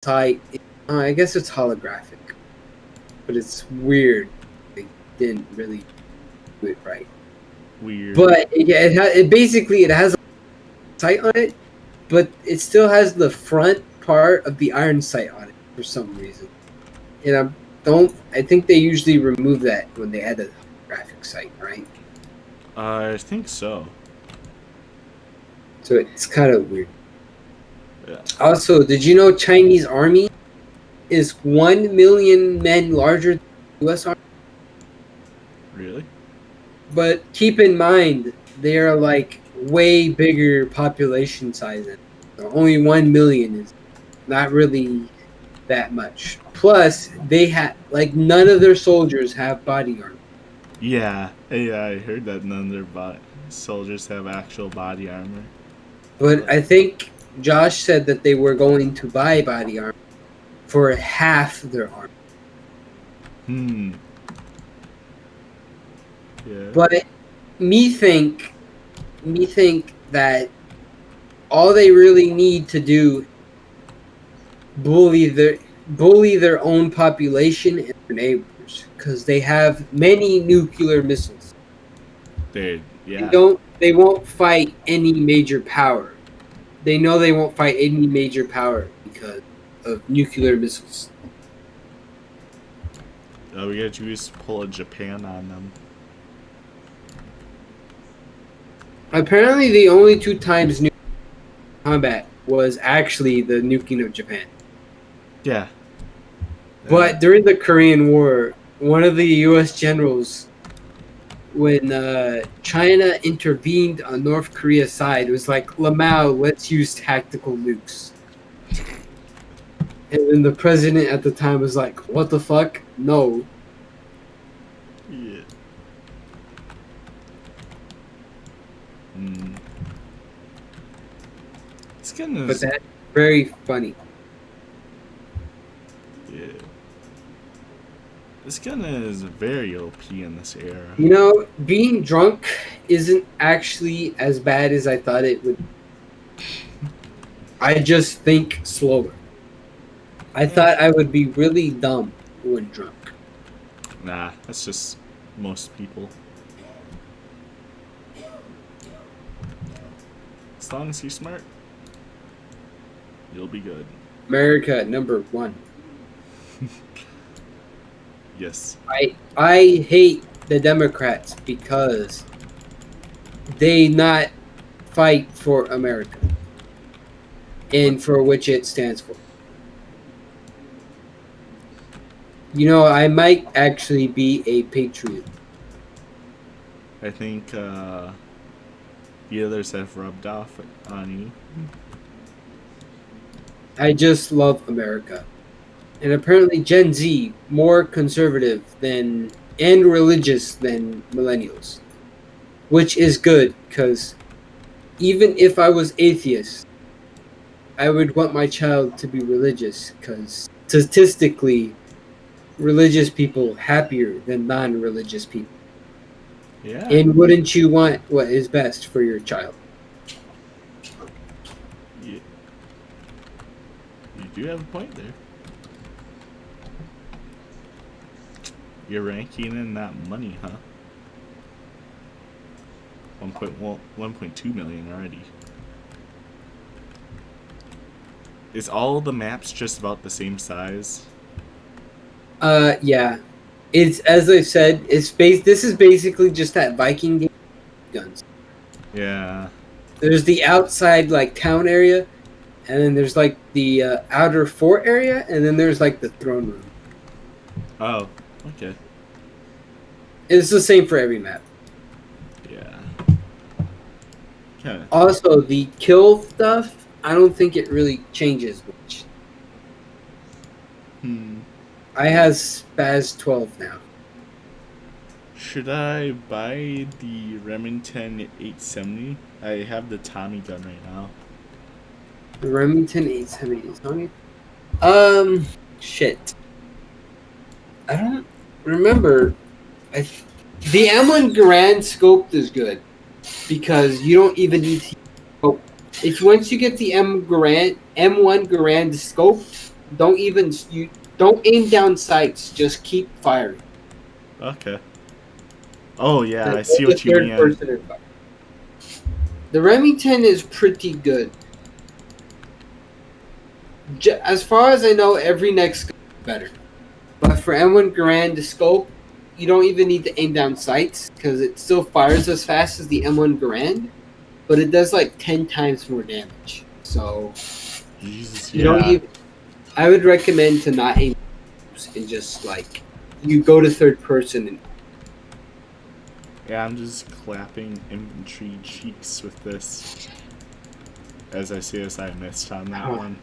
sight. I guess it's holographic, but it's weird. They didn't really do it right. Weird. But yeah, it has a sight on it, but it still has the front part of the iron sight on it for some reason. And I think they usually remove that when they add a graphic sight, right? I think so. So it's kind of weird. Yeah. Also, did you know Chinese army is 1 million men larger than the U.S. army? Really? But keep in mind, they are like way bigger population size. So only 1 million is not really that much. Plus, they have like none of their soldiers have body armor. Yeah. Yeah, I heard that none of their soldiers have actual body armor. But I think Josh said that they were going to buy body armor for half their armor. Hmm. Yeah. But me think that all they really need to do bully their own population and their neighbors because they have many nuclear missiles. Yeah. They won't fight any major power. They know they won't fight any major power because of nuclear missiles. We gotta just pull a Japan on them. Apparently, the only 2 times nuclear combat was actually the nuking of Japan. Yeah. But during the Korean War, one of the U.S. generals, when China intervened on North Korea's side, was like, Lamau, let's use tactical nukes. And then the president at the time was like, what the fuck? No. Yeah. But that's very funny. Yeah. This gun is very OP in this era. You know, being drunk isn't actually as bad as I thought it would. I just think slower. I thought I would be really dumb when drunk. Nah, that's just most people. As long as you're smart, you'll be good. America #1. Yes. I hate the Democrats because they not fight for America and for which it stands for. You know, I might actually be a patriot. I think the others have rubbed off on you. I just love America. And apparently Gen Z more conservative and religious than millennials, which is good because even if I was atheist, I would want my child to be religious because statistically, religious people happier than non-religious people. Yeah. And wouldn't you want what is best for your child? Yeah. You do have a point there. You're ranking in that money, huh? 1.2 million already. Is all the maps just about the same size? Yeah. It's, as I said, this is basically just that Viking game guns. Yeah. There's the outside like town area, and then there's like the outer fort area, and then there's like the throne room. Oh, okay. It's the same for every map. Yeah. Okay. Also, the kill stuff, I don't think it really changes much. I have Spaz 12 now. Should I buy the Remington 870? I have the Tommy gun right now. The Remington 870 is Tommy? Shit. I don't remember. The M1 Garand scope is good because you don't even need to. If once you get the M1 Garand scope, You don't aim down sights. Just keep firing. Okay. Oh yeah, The, I see the what you third mean. person is fire. The Remington is pretty good. As far as I know, every next scope is better. But for M1 Garand scope, you don't even need to aim down sights because it still fires as fast as the M1 Garand, but it does like 10 times more damage. So Jesus, you don't yeah. even. I would recommend to not aim and just like you go to third person and Yeah, I'm just clapping infantry cheeks with this. As I see as I missed on that one.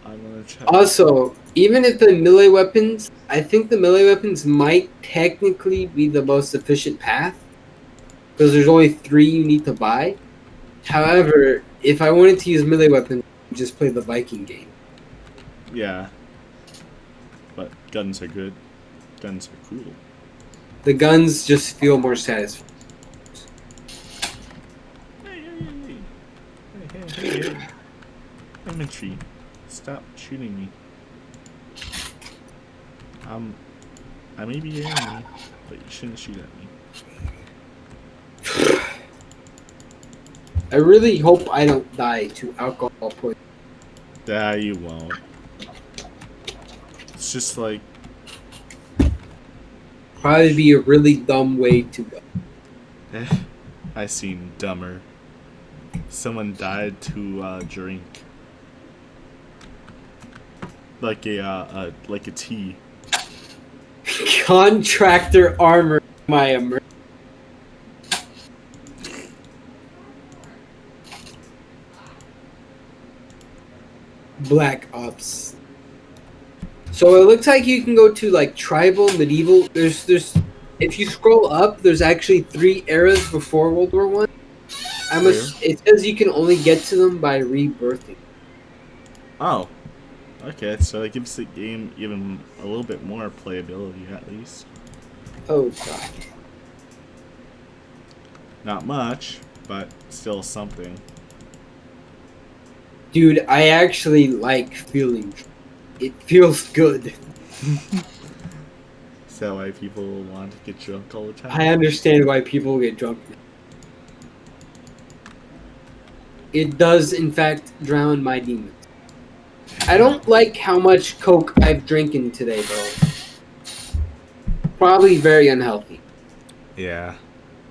I'm gonna try. also, even if the melee weapons, I think the melee weapons might technically be the most efficient path because there's only 3 you need to buy. However, if I wanted to use melee weapons, I just play the Viking game. Yeah. But guns are good. Guns are cool. The guns just feel more satisfying. Hey, hey, hey, hey, hey, hey. Infantry, stop shooting me. I may be the enemy, but you shouldn't shoot at me. I really hope I don't die to alcohol poisoning. Nah, you won't. It's just like, Probably be a really dumb way to go. I seen dumber. Someone died to drink like a tea. Contractor armor, my Black Ops. So it looks like you can go to like tribal, medieval. There's if you scroll up, there's actually 3 eras before World War One. Where? It says you can only get to them by rebirthing. Oh, okay. So that gives the game even a little bit more playability, at least. Oh god. Not much, but still something. Dude, I actually like feeling. It feels good. Is that why people want to get drunk all the time? I understand why people get drunk. It does, in fact, drown my demons. I don't like how much Coke I've drinking today, though. Probably very unhealthy. Yeah.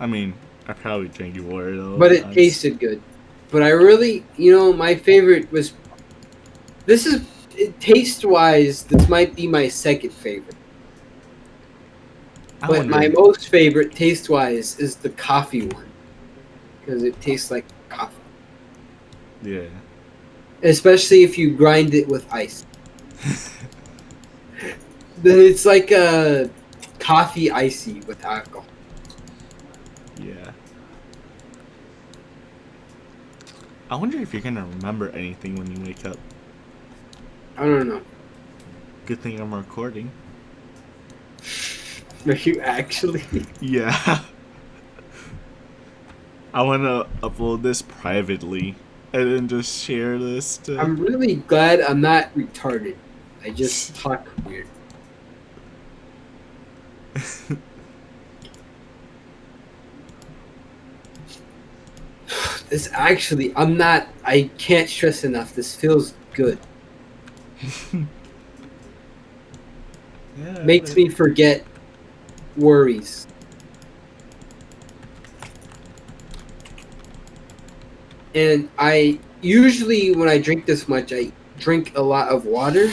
I mean, I probably drank water though. But it tasted good. But I really, my favorite was. This is. Taste wise, this might be my second favorite. But my most favorite, taste wise, is the coffee one. Because it tastes like coffee. Yeah. Especially if you grind it with ice. Then it's like a coffee icy with alcohol. Yeah. I wonder if you're gonna remember anything when you wake up. I don't know. Good thing I'm recording. Are you actually? Yeah. I wanna upload this privately and then just share this to. I'm really glad I'm not retarded. I just talk weird. This actually, I can't stress enough. This feels good. Yeah, Makes me forget worries. And I usually, when I drink this much, I drink a lot of water,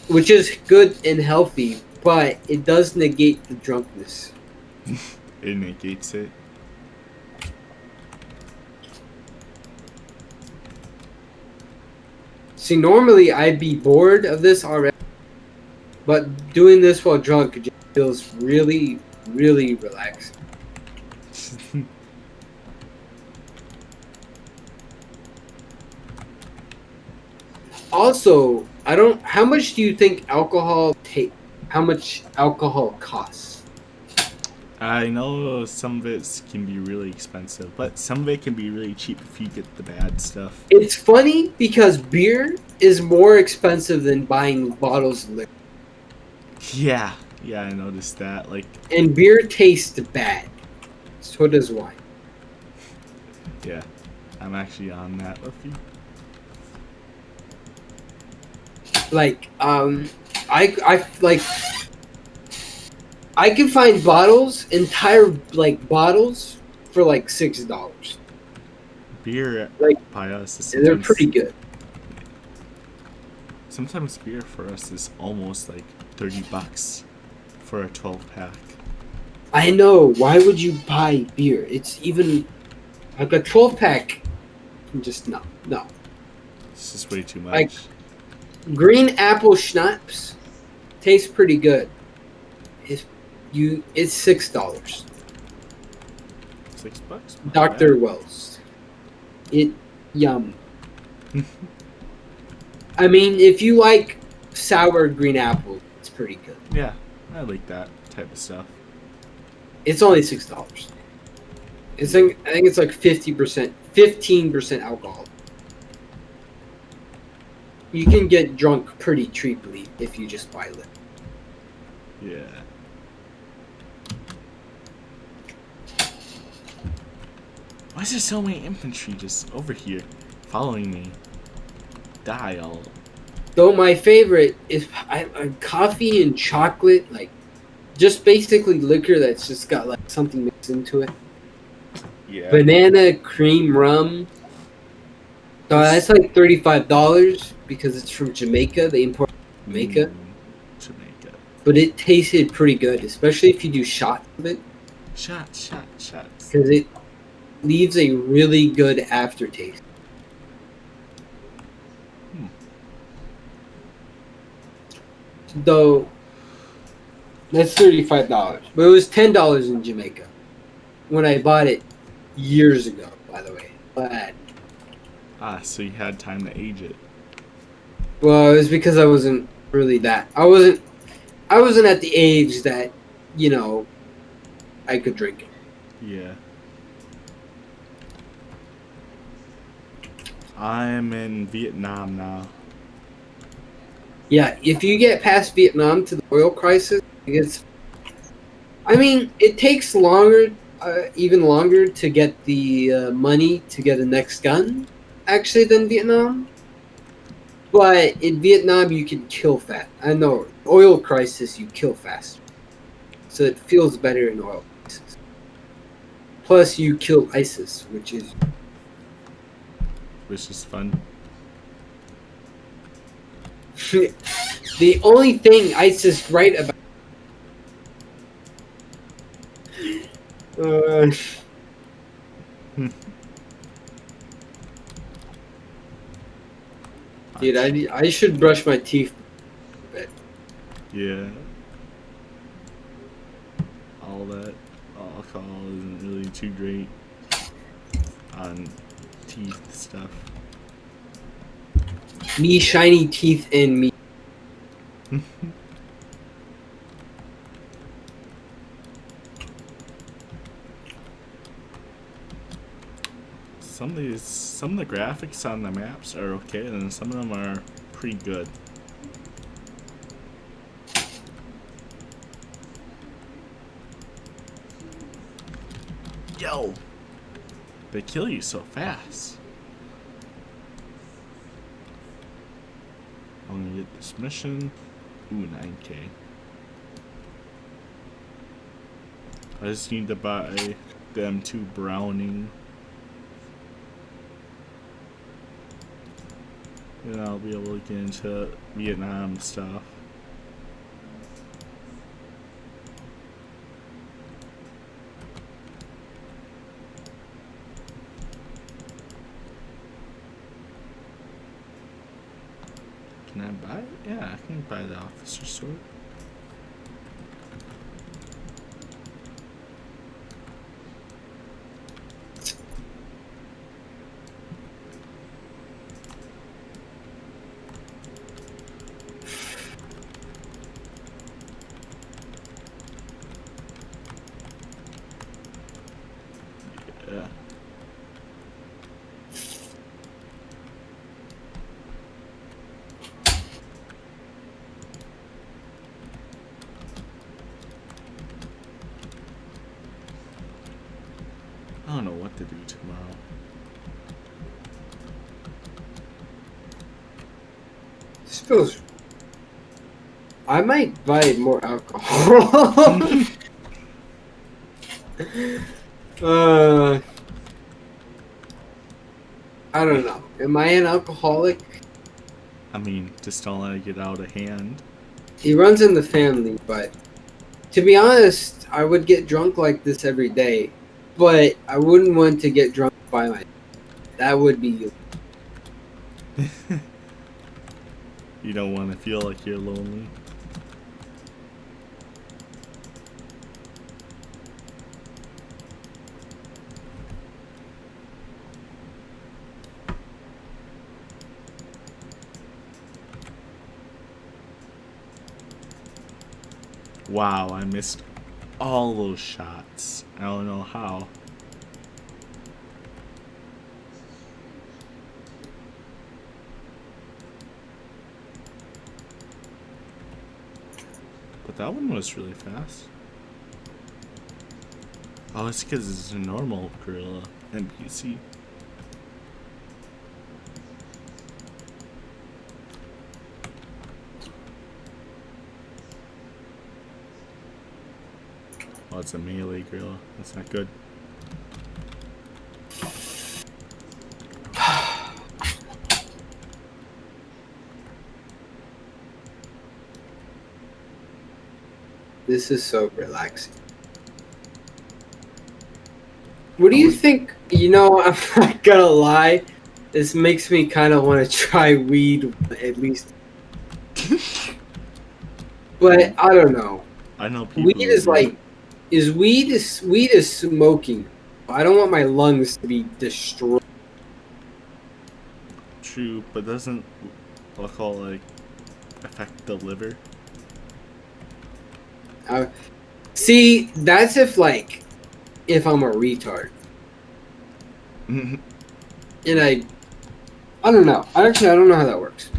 which is good and healthy, but it does negate the drunkenness. It negates it. See, normally I'd be bored of this already, but doing this while drunk just feels really, really relaxing. Also, how much do you think how much alcohol costs? I know some of it can be really expensive, but some of it can be really cheap if you get the bad stuff. It's funny because beer is more expensive than buying bottles of liquor. Yeah, yeah, I noticed that. Like, And beer tastes bad. So does wine. yeah, I'm actually on that with you. Like, I like I can find bottles, entire like bottles for like $6. Beer Like, by us is they're pretty good. sometimes beer for us is almost like $30 for a 12 pack. I know. Why would you buy beer? It's even like a 12 pack. Just no. It's just way too Like much. green apple schnapps tastes pretty good. It's $6. $6? Not Dr. bad. Wells. It yum. I mean, if you like sour green apple, it's pretty good. Yeah, I like that type of stuff. It's only $6. It's like I think it's like 50%, 15% alcohol. You can get drunk pretty cheaply if you just buy liquor. Yeah. Why is there so many infantry just over here following me? Die all. Though my favorite is coffee and chocolate, like just basically liquor that's just got like something mixed into it. Yeah. Banana cream rum. So that's like $35 because it's from Jamaica. They import from Jamaica, Jamaica. but it tasted pretty good, especially if you do shots of it, Shots. because it leaves a really good aftertaste. Though that's $35, but it was $10 in Jamaica when I bought it years ago. By the way, but So you had time to age it. well, it was because I wasn't really that. I wasn't at the age that I could drink it. Yeah. I'm in Vietnam now. Yeah, if you get past Vietnam to the oil crisis, it takes longer, even longer to get the money to get a next gun, actually, than Vietnam. But in Vietnam, you can kill fast. I know, oil crisis, you kill faster. So it feels better in oil crisis. Plus, you kill ISIS, which is Fun. the only thing ISIS right about. Dude, I should brush my teeth. Yeah. All that alcohol isn't really too great on teeth stuff. Me shiny teeth and me. Some of the graphics on the maps are okay, and some of them are pretty good. Yo! They kill you so fast. I'm gonna get this mission. Ooh, 9K. I just need to buy them 2 Browning. Then I'll be able to get into Vietnam stuff. Can I buy it? Yeah, I can buy the officer sword. know what to do tomorrow. This feels. I might buy more alcohol. I don't know. Am I an alcoholic? I mean, just don't let it get out of hand. He runs in the family, but to be honest, I would get drunk like this every day, but I wouldn't want to get drunk by myself. That would be. You don't want to feel like you're lonely. Wow, I missed all those shots. I don't know how. But that one was really fast. Oh, it's because it's a normal gorilla NPC. Oh, it's a melee gorilla. That's not good. This is so relaxing. What do you think? You know, I'm not gonna lie. This makes me kind of want to try weed at least. But I don't know. I know people. Weed is like, weed is smoking. I don't want my lungs to be destroyed. True, but doesn't alcohol like affect the liver? See, that's if I'm a retard. And I don't know. I don't know how that works.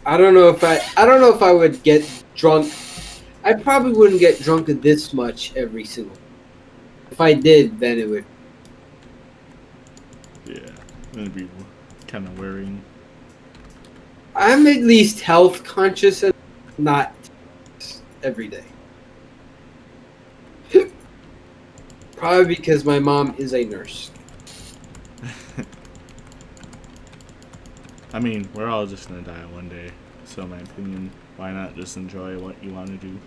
I don't know if I would get drunk. I probably wouldn't get drunk this much every single. If I did, then it would. Yeah, that'd be kind of worrying. I'm at least health conscious and not every day. Probably because my mom is a nurse. I mean, we're all just gonna die one day. So in my opinion, why not just enjoy what you want to do?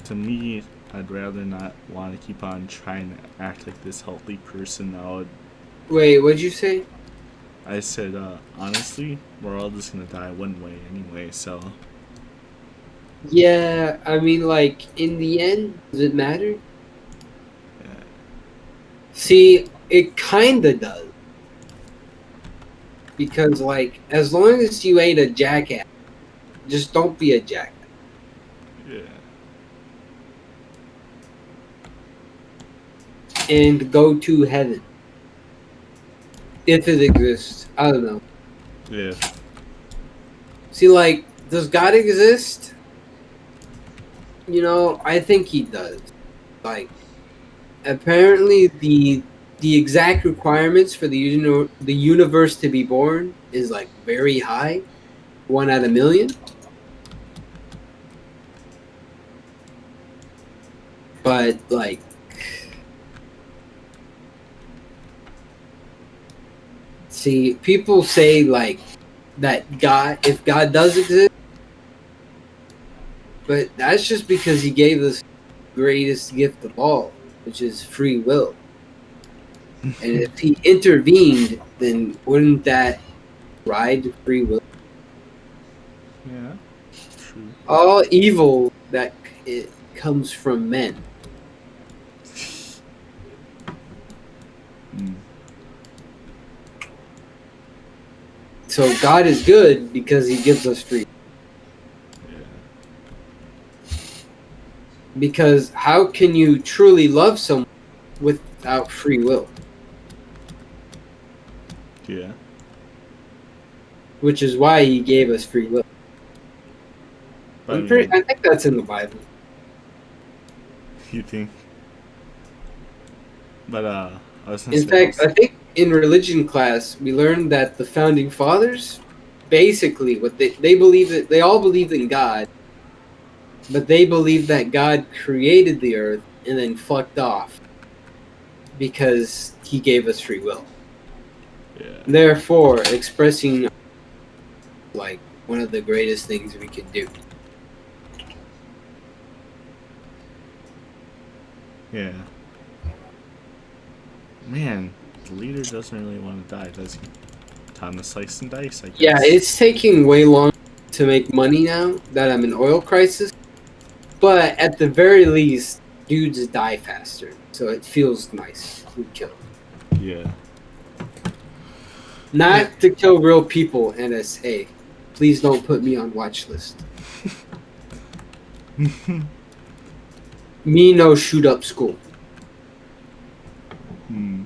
To me, I'd rather not want to keep on trying to act like this healthy person now. Wait, what'd you say? I said, honestly, we're all just gonna die one way anyway, so. Yeah, I mean, like, in the end, does it matter? Yeah. See, it kinda does. Because, like, as long as you ain't a jackass, just don't be a jackass. Yeah. And go to heaven. If it exists. I don't know. Yeah. See, like, does God exist? You know, I think he does. Like, apparently the exact requirements for the universe to be born is, like, very high. 1 out of 1,000,000. But, like, see, people say, like, that God, if God does exist, but that's just because he gave us the greatest gift of all, which is free will. And if he intervened, then wouldn't that ride free will? Yeah. True. All evil that it comes from men. So God is good because he gives us free. Yeah. Because how can you truly love someone without free will? Yeah. Which is why he gave us free will. But I mean, I think that's in the Bible. you think? But I was gonna In say fact, I think in religion class we learned that the founding fathers, basically, what they believe that they all believed in God, but they believed that God created the earth and then fucked off because he gave us free will. yeah. Therefore, expressing like one of the greatest things we can do. Yeah. Man, the leader doesn't really want to die, does he? Time to slice and dice, I guess. Yeah, it's taking way long to make money now that I'm in oil crisis. But at the very least, dudes die faster, so it feels nice to kill. Yeah. Not to kill real people, NSA. Please don't put me on watch list. Me no shoot up school. Hmm.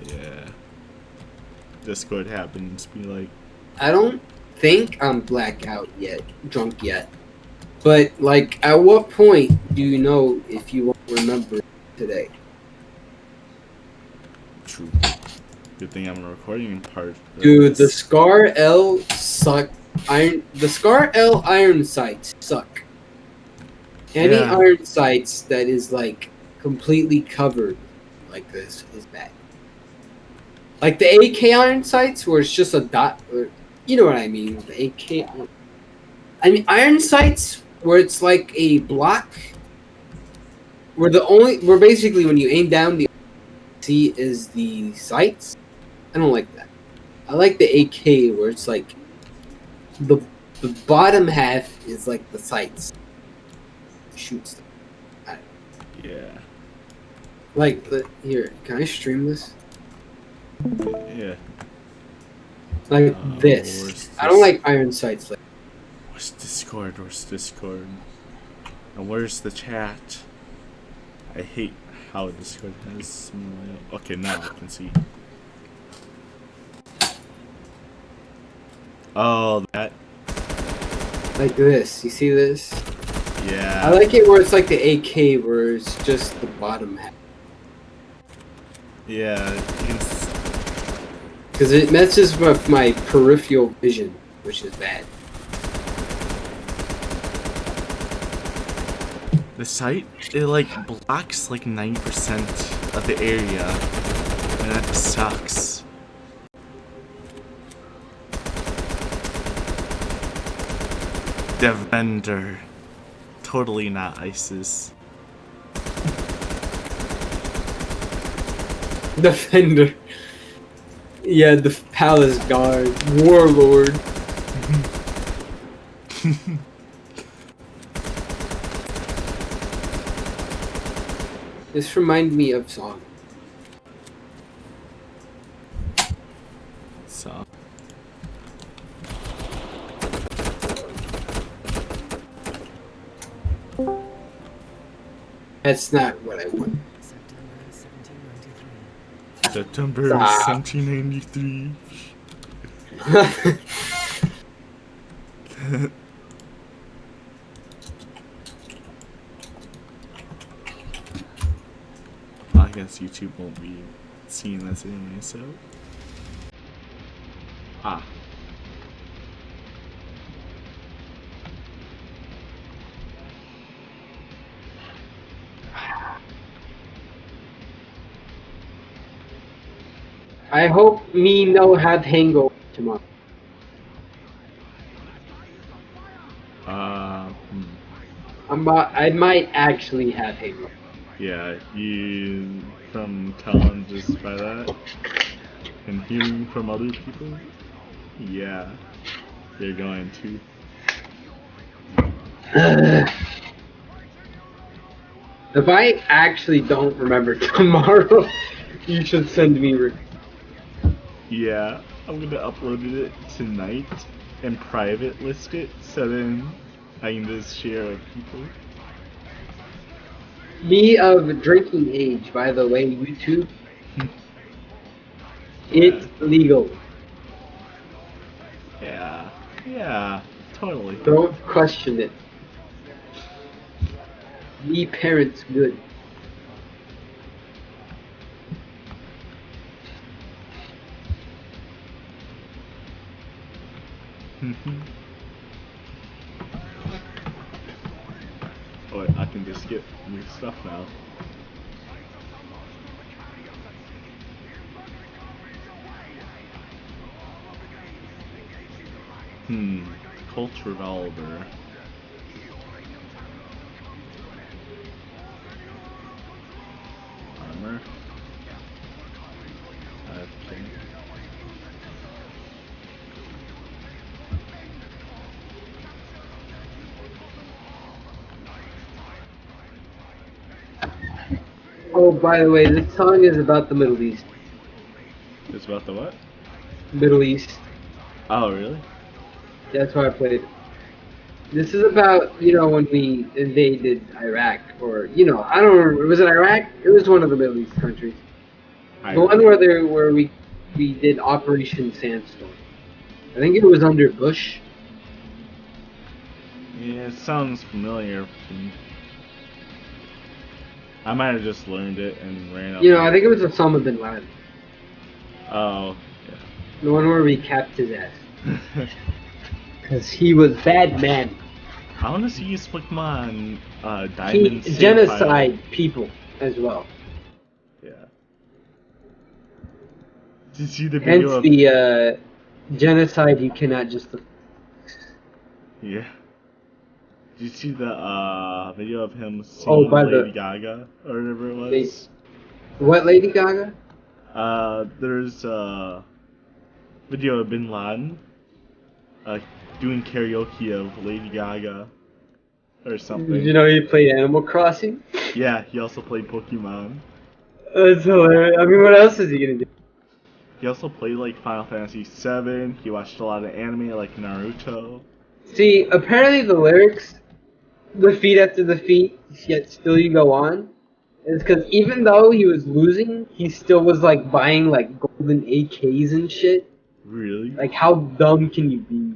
Yeah. Discord happens, be like, I don't think I'm blackout yet, drunk yet. But like, at what point do you know if you won't remember today? true. Good thing I'm recording part of Dude, the this. Scar L suck. The Scar L iron sights suck. Any Yeah. iron sights that is like completely covered like this is bad. Like the AK iron sights where it's just a dot, or you know what I mean. The AK. I mean iron sights where it's like a block. Where basically when you aim down the see is the sights. I don't like that. I like the AK where it's like the bottom half is like the sights. Shoots them. Yeah. Like here, can I stream this? Yeah. Like this. I don't like iron sights. Like Where's Discord? Where's Discord? And where's the chat? I hate how Discord has some. Okay, now I can see. Oh, that. this. You see this? Yeah. I like it where it's like the AK where it's just the bottom half. Yeah. You can Because it messes with my peripheral vision, which is bad. The site, it like blocks like 90% of the area, and that sucks. Defender. Totally not ISIS. Defender. Yeah, the palace guard. Warlord. This reminds me of song. So. That's not what I want. September Stop. 1793. I guess YouTube won't be seeing this anyway, so. Ah. I hope me no have hangover tomorrow. I might actually have hangover. Yeah, you from telling just by that and hearing from other people, yeah, you're going to. If I actually don't remember tomorrow, You should send me. Yeah, I'm gonna upload it tonight and private list it so then I can just share with people. Me of drinking age, by the way, YouTube. Yeah. It's legal. Yeah, yeah, totally. Don't question it. Me parents good. Oh, I can just get new stuff now. Cult revolver. Armor. Okay. Oh, by the way, this song is about the Middle East. It's about the what? Middle East. Oh, really? That's why I played. This is about, when we invaded Iraq, or, I don't remember. Was it Iraq? It was one of the Middle East countries. The one where we did Operation Sandstorm. I think it was under Bush. Yeah, it sounds familiar. I might have just learned it and ran up. I think it was Osama bin Laden. Oh, The one where we capped his ass. Because he was bad man. I want to see you Pokemon Diamond. He genocide people as well. Yeah. Did you see the video Hence the genocide you cannot just... Yeah. Did you see the video of him singing Lady Gaga or whatever it was? What Lady Gaga? There's a video of Bin Laden doing karaoke of Lady Gaga or something. Did you know he played Animal Crossing? Yeah, he also played Pokemon. That's hilarious. I mean, what else is he gonna do? He also played like Final Fantasy VII. He watched a lot of anime like Naruto. See, apparently the lyrics, defeat after defeat, yet still you go on, is because even though he was losing, he still was like buying like golden AKs and shit. Really? Like, how dumb can you be?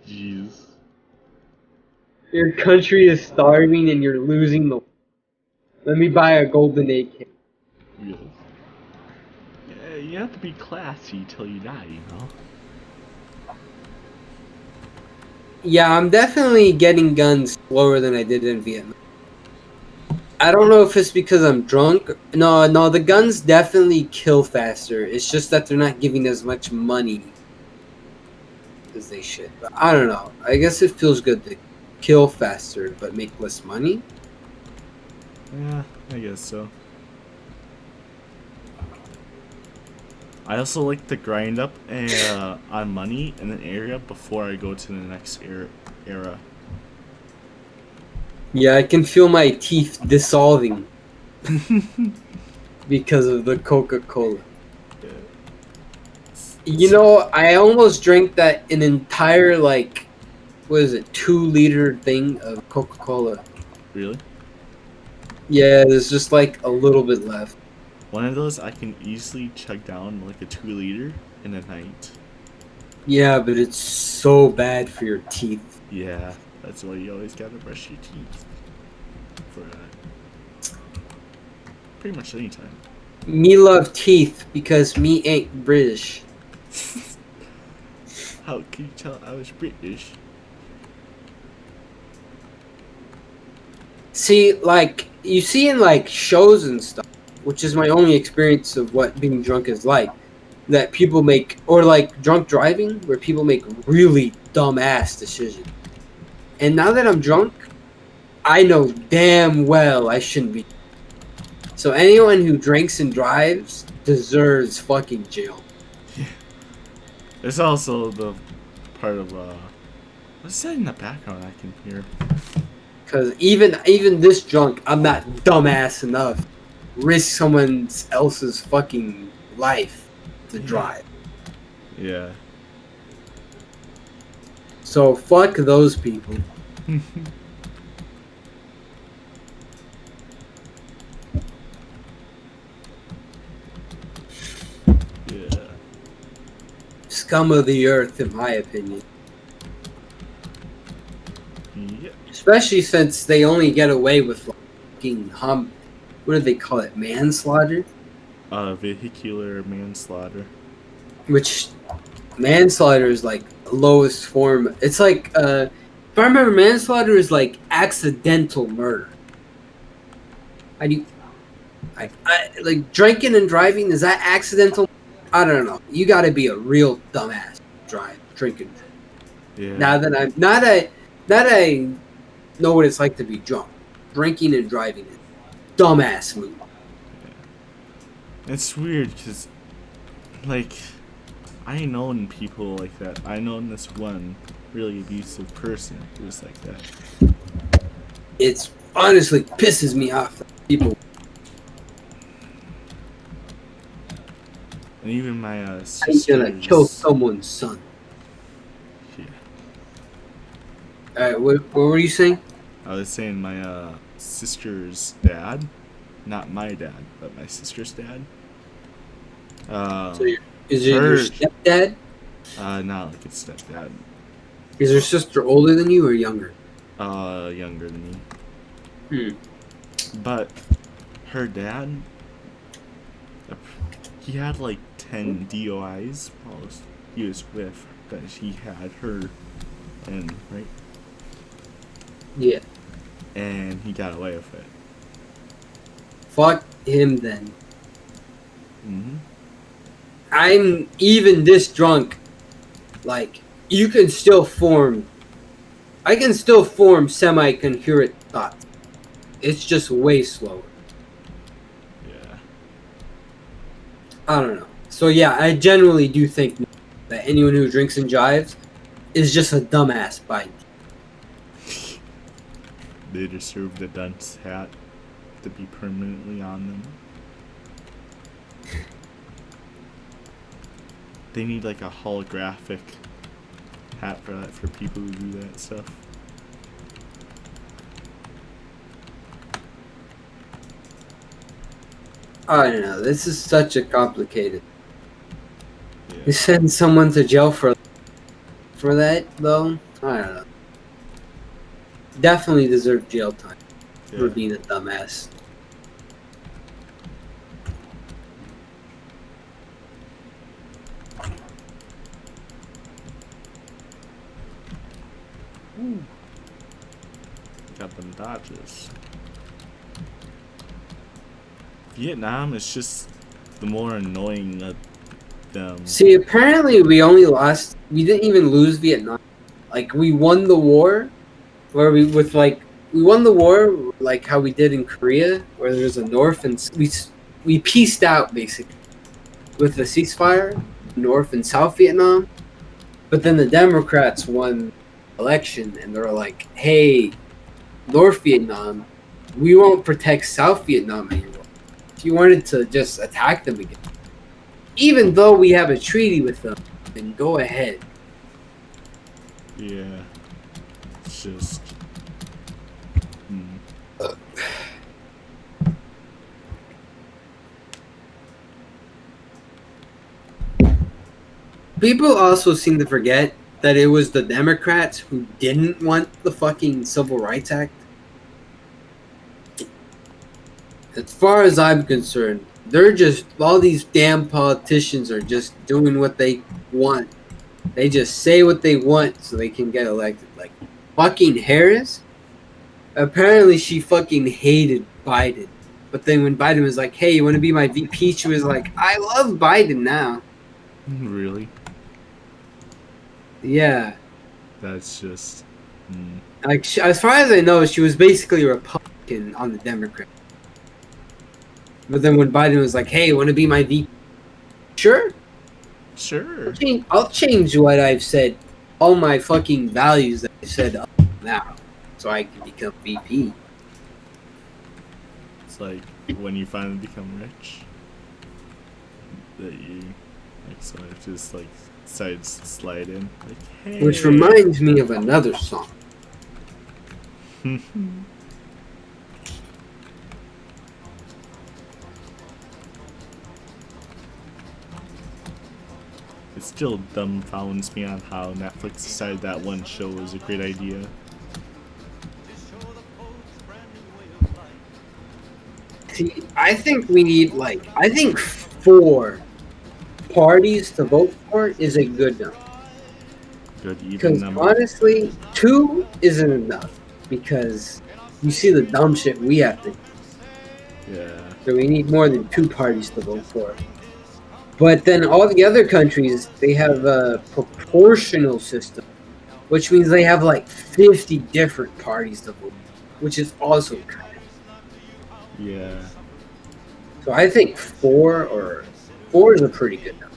Jeez. Your country is starving and you're losing the... Let me buy a golden AK. Yes. Yeah, you have to be classy till you die, you know? Yeah, I'm definitely getting guns slower than I did in Vietnam. I don't know if it's because I'm drunk. No, the guns definitely kill faster. It's just that they're not giving as much money as they should. But I don't know. I guess it feels good to kill faster but make less money. Yeah, I guess so. I also like to grind up on money in an area before I go to the next era. Yeah, I can feel my teeth dissolving because of the Coca-Cola. Yeah. I almost drank an entire, 2-liter thing of Coca-Cola. Really? Yeah, there's just like a little bit left. One of those I can easily chug down like a 2-liter in a night. Yeah, but it's so bad for your teeth. Yeah, that's why you always gotta brush your teeth. For pretty much any time. Me love teeth because me ain't British. How can you tell I was British? See, you see in shows and stuff, which is my only experience of what being drunk is like, that people make, or drunk driving, where people make really dumbass decisions. And now that I'm drunk, I know damn well I shouldn't be. So anyone who drinks and drives deserves fucking jail. Yeah. There's also the part of what's that in the background I can hear? Cause even this drunk, I'm not dumbass enough risk someone else's fucking life to drive. Yeah. So fuck those people. Yeah. Scum of the earth, in my opinion. Yep. Especially since they only get away with fucking what do they call it? Manslaughter? Vehicular manslaughter. Which manslaughter is like the lowest form. It's like if I remember, manslaughter is like accidental murder. I like drinking and driving. Is that accidental? I don't know. You got to be a real dumbass drinking. Yeah. Now that I know what it's like to be drunk, drinking and driving is dumbass move. It's weird because, like, I known people like that. I known this one really abusive person who was like that. It's honestly pisses me off that people. And even my I'm sisters. gonna kill someone's son. Yeah. All right, what were you saying? I was saying my sister's dad, not my dad, but my sister's dad. So is it your stepdad? Not like a stepdad. Is her sister older than you or younger? Younger than me. But her dad, he had like 10 DOIs while he was with that he had her in, right? Yeah. And he got away with it. Fuck him then. Mm-hmm. I'm even this drunk. Like, I can still form semi-coherent thoughts. It's just way slower. Yeah. I don't know. So yeah, I generally do think that anyone who drinks and drives is just a dumbass by They deserve the dunce hat to be permanently on them. They need like a holographic hat for that, for people who do that stuff. I don't know. This is such a complicated. Yeah. You send someone to jail for that though? I don't know. Definitely deserve jail time for being a dumbass. Got them dodges. Vietnam is just the more annoying of them. See, apparently we didn't even lose Vietnam. Like, we won the war, we won the war like how we did in Korea, where there's a North and we pieced out basically with the ceasefire, North and South Vietnam. But then the Democrats won the election and they're like, hey, North Vietnam, we won't protect South Vietnam anymore. If you wanted to just attack them again, even though we have a treaty with them, then go ahead. Yeah. It's just... People also seem to forget that it was the Democrats who didn't want the fucking Civil Rights Act. As far as I'm concerned, all these damn politicians are just doing what they want. They just say what they want so they can get elected. Like, fucking Harris, apparently she fucking hated Biden. But then when Biden was like, hey, you want to be my VP? She was like, I love Biden now. Really? Yeah. That's just... Like, as far as I know, she was basically a Republican on the Democrat. But then when Biden was like, hey, you want to be my VP? Sure. Sure. I'll change what I've said, all my fucking values that I said up now, so I can become VP. It's like, when you finally become rich, that you like sort of just like slide in like, Which hey. reminds me of another song. It still dumbfounds me on how Netflix decided that one show was a great idea. See, I think we need I think 4 parties to vote for is a good number. Good even Because number. honestly, 2 isn't enough. Because you see the dumb shit we have to do. Yeah. So we need more than 2 parties to vote for. But then all the other countries, they have a proportional system, which means they have like 50 different parties to vote, which is also kind of. Yeah. So I think 4 is a pretty good number.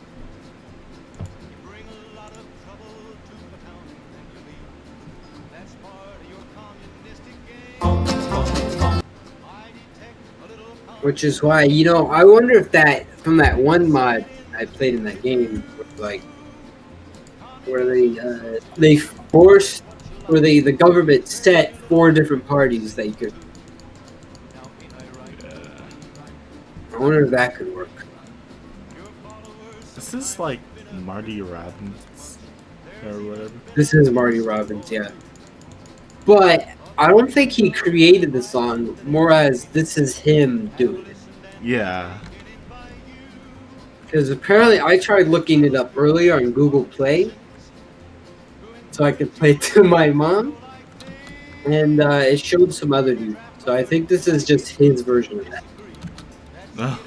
Which is why, I wonder if that from that one mod I played in that game, where they forced, where the government set 4 different parties that you could. Yeah. I wonder if that could work. This is like Marty Robbins or whatever. This is Marty Robbins, yeah, but I don't think he created the song. More as this is him doing it. Yeah. Because apparently I tried looking it up earlier on Google Play, so I could play it to my mom, and it showed some other dude. So I think this is just his version of that. Oh.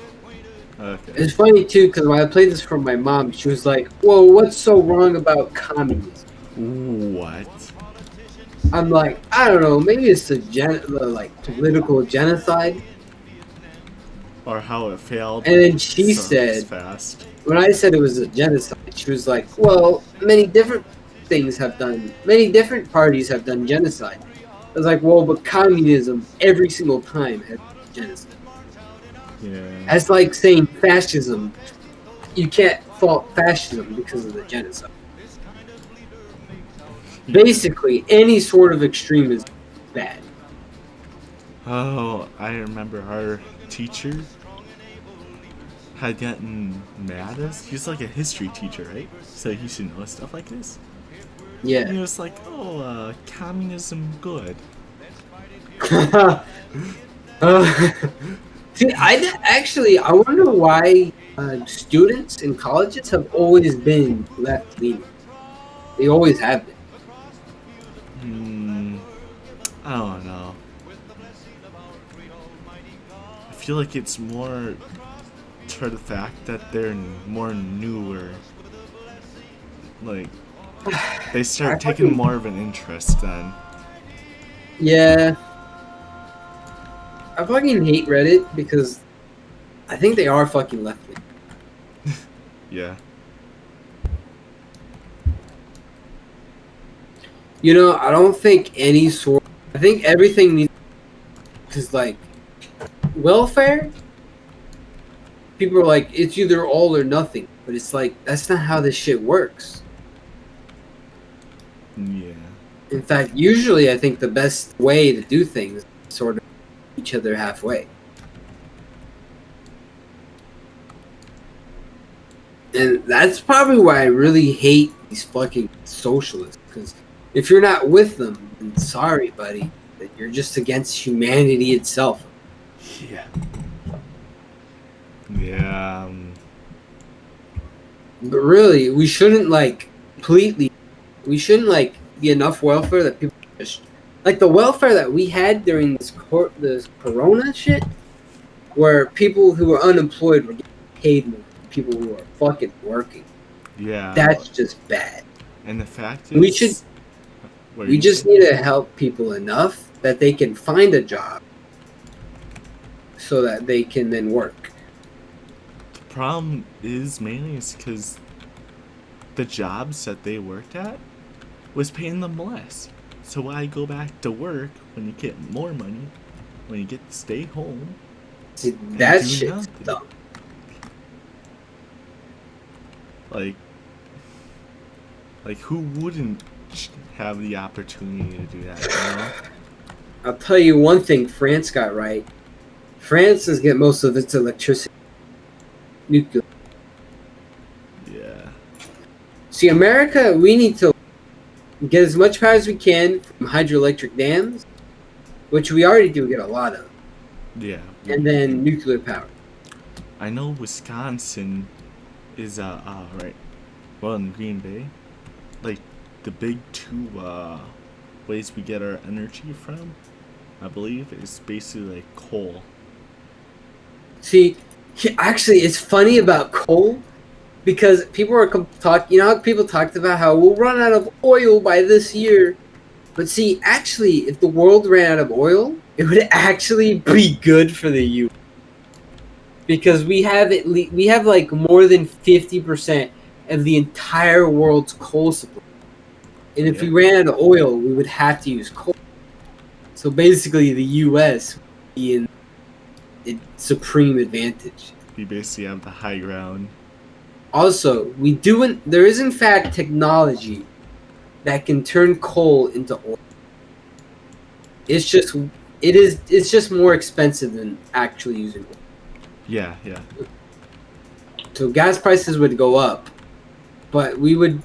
Okay. It's funny too, because when I played this for my mom, she was like, "Whoa, what's so wrong about communism?" What? I'm like, I don't know, maybe it's political genocide. Or how it failed And then she so said, fast. when I said it was a genocide, she was like, "Well, many different parties have done genocide." I was like, "Well, but communism every single time has been genocide." Yeah. That's like saying fascism. You can't fault fascism because of the genocide. Basically, any sort of extremism is bad. Oh, I remember our teacher had gotten mad at us. He's like a history teacher, right? So he should know stuff like this. And he Yeah. was like, "Oh, communism good." uh, See, I wonder why students in colleges have always been left leaning. They always have been. Hmm. I don't know. I feel like it's more to the fact that they're more newer. Like, they I start taking fucking more of an interest then. Yeah, I fucking hate Reddit because I think they are fucking left leaning. Yeah. I don't think any sort. I think everything needs because welfare. People are like, it's either all or nothing, but it's like that's not how this shit works. Yeah. In fact, usually I think the best way to do things is sort of each other halfway. And that's probably why I really hate these fucking socialists. Because if you're not with them, then sorry, buddy, that you're just against humanity itself. Yeah. Yeah. But really, we shouldn't completely. We shouldn't be enough welfare that people just the welfare that we had during this Corona shit, where people who were unemployed were getting paid more than people who are fucking working. Yeah. That's just bad. And the fact We is, should. what are We you just saying? need to help people enough that they can find a job, so that they can then work. The problem is mainly is because the jobs that they worked at was paying them less. So why go back to work when you get more money, when you get to stay home See, and that do shit's nothing. dumb. Like who wouldn't have the opportunity to do that? You know? I'll tell you one thing France got right. France does get most of its electricity nuclear. Yeah. See, America, we need to get as much power as we can from hydroelectric dams, which we already do get a lot of, Yeah. and then nuclear power. I know Wisconsin is right. Well, in Green Bay, like the big two ways we get our energy from, I believe, is basically like coal. See, actually, it's funny about coal because people are talking. You know how people talked about how we'll run out of oil by this year. But see, actually, if the world ran out of oil, it would actually be good for the U. Because we have like more than 50% of the entire world's coal supply. And if we Yeah. ran out of oil, we would have to use coal. So basically, the U.S. would be in supreme advantage. We basically have the high ground. Also, there is in fact technology that can turn coal into oil. It's just more expensive than actually using oil. Yeah, yeah. So gas prices would go up, but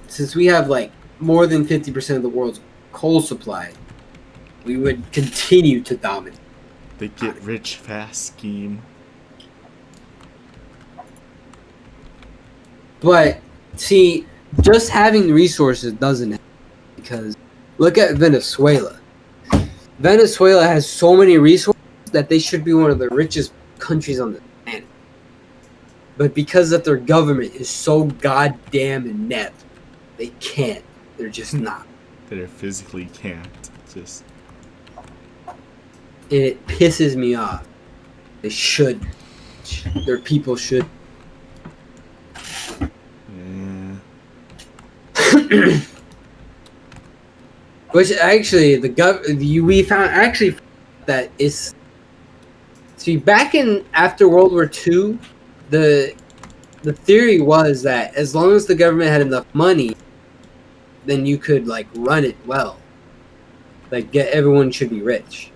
since we have like more than 50% of the world's coal supply, we would continue to dominate. The get rich fast scheme. But see, just having resources doesn't help because look at Venezuela. Venezuela has so many resources that they should be one of the richest countries on the planet. But because that their government is so goddamn inept, they can't. They're just not. They physically can't. Just. And it pisses me off. They should. Their people should. Yeah. Which actually, we found actually that is. See, back in after World War II, the theory was that as long as the government had enough money, then you could like run it well. Like everyone should be rich.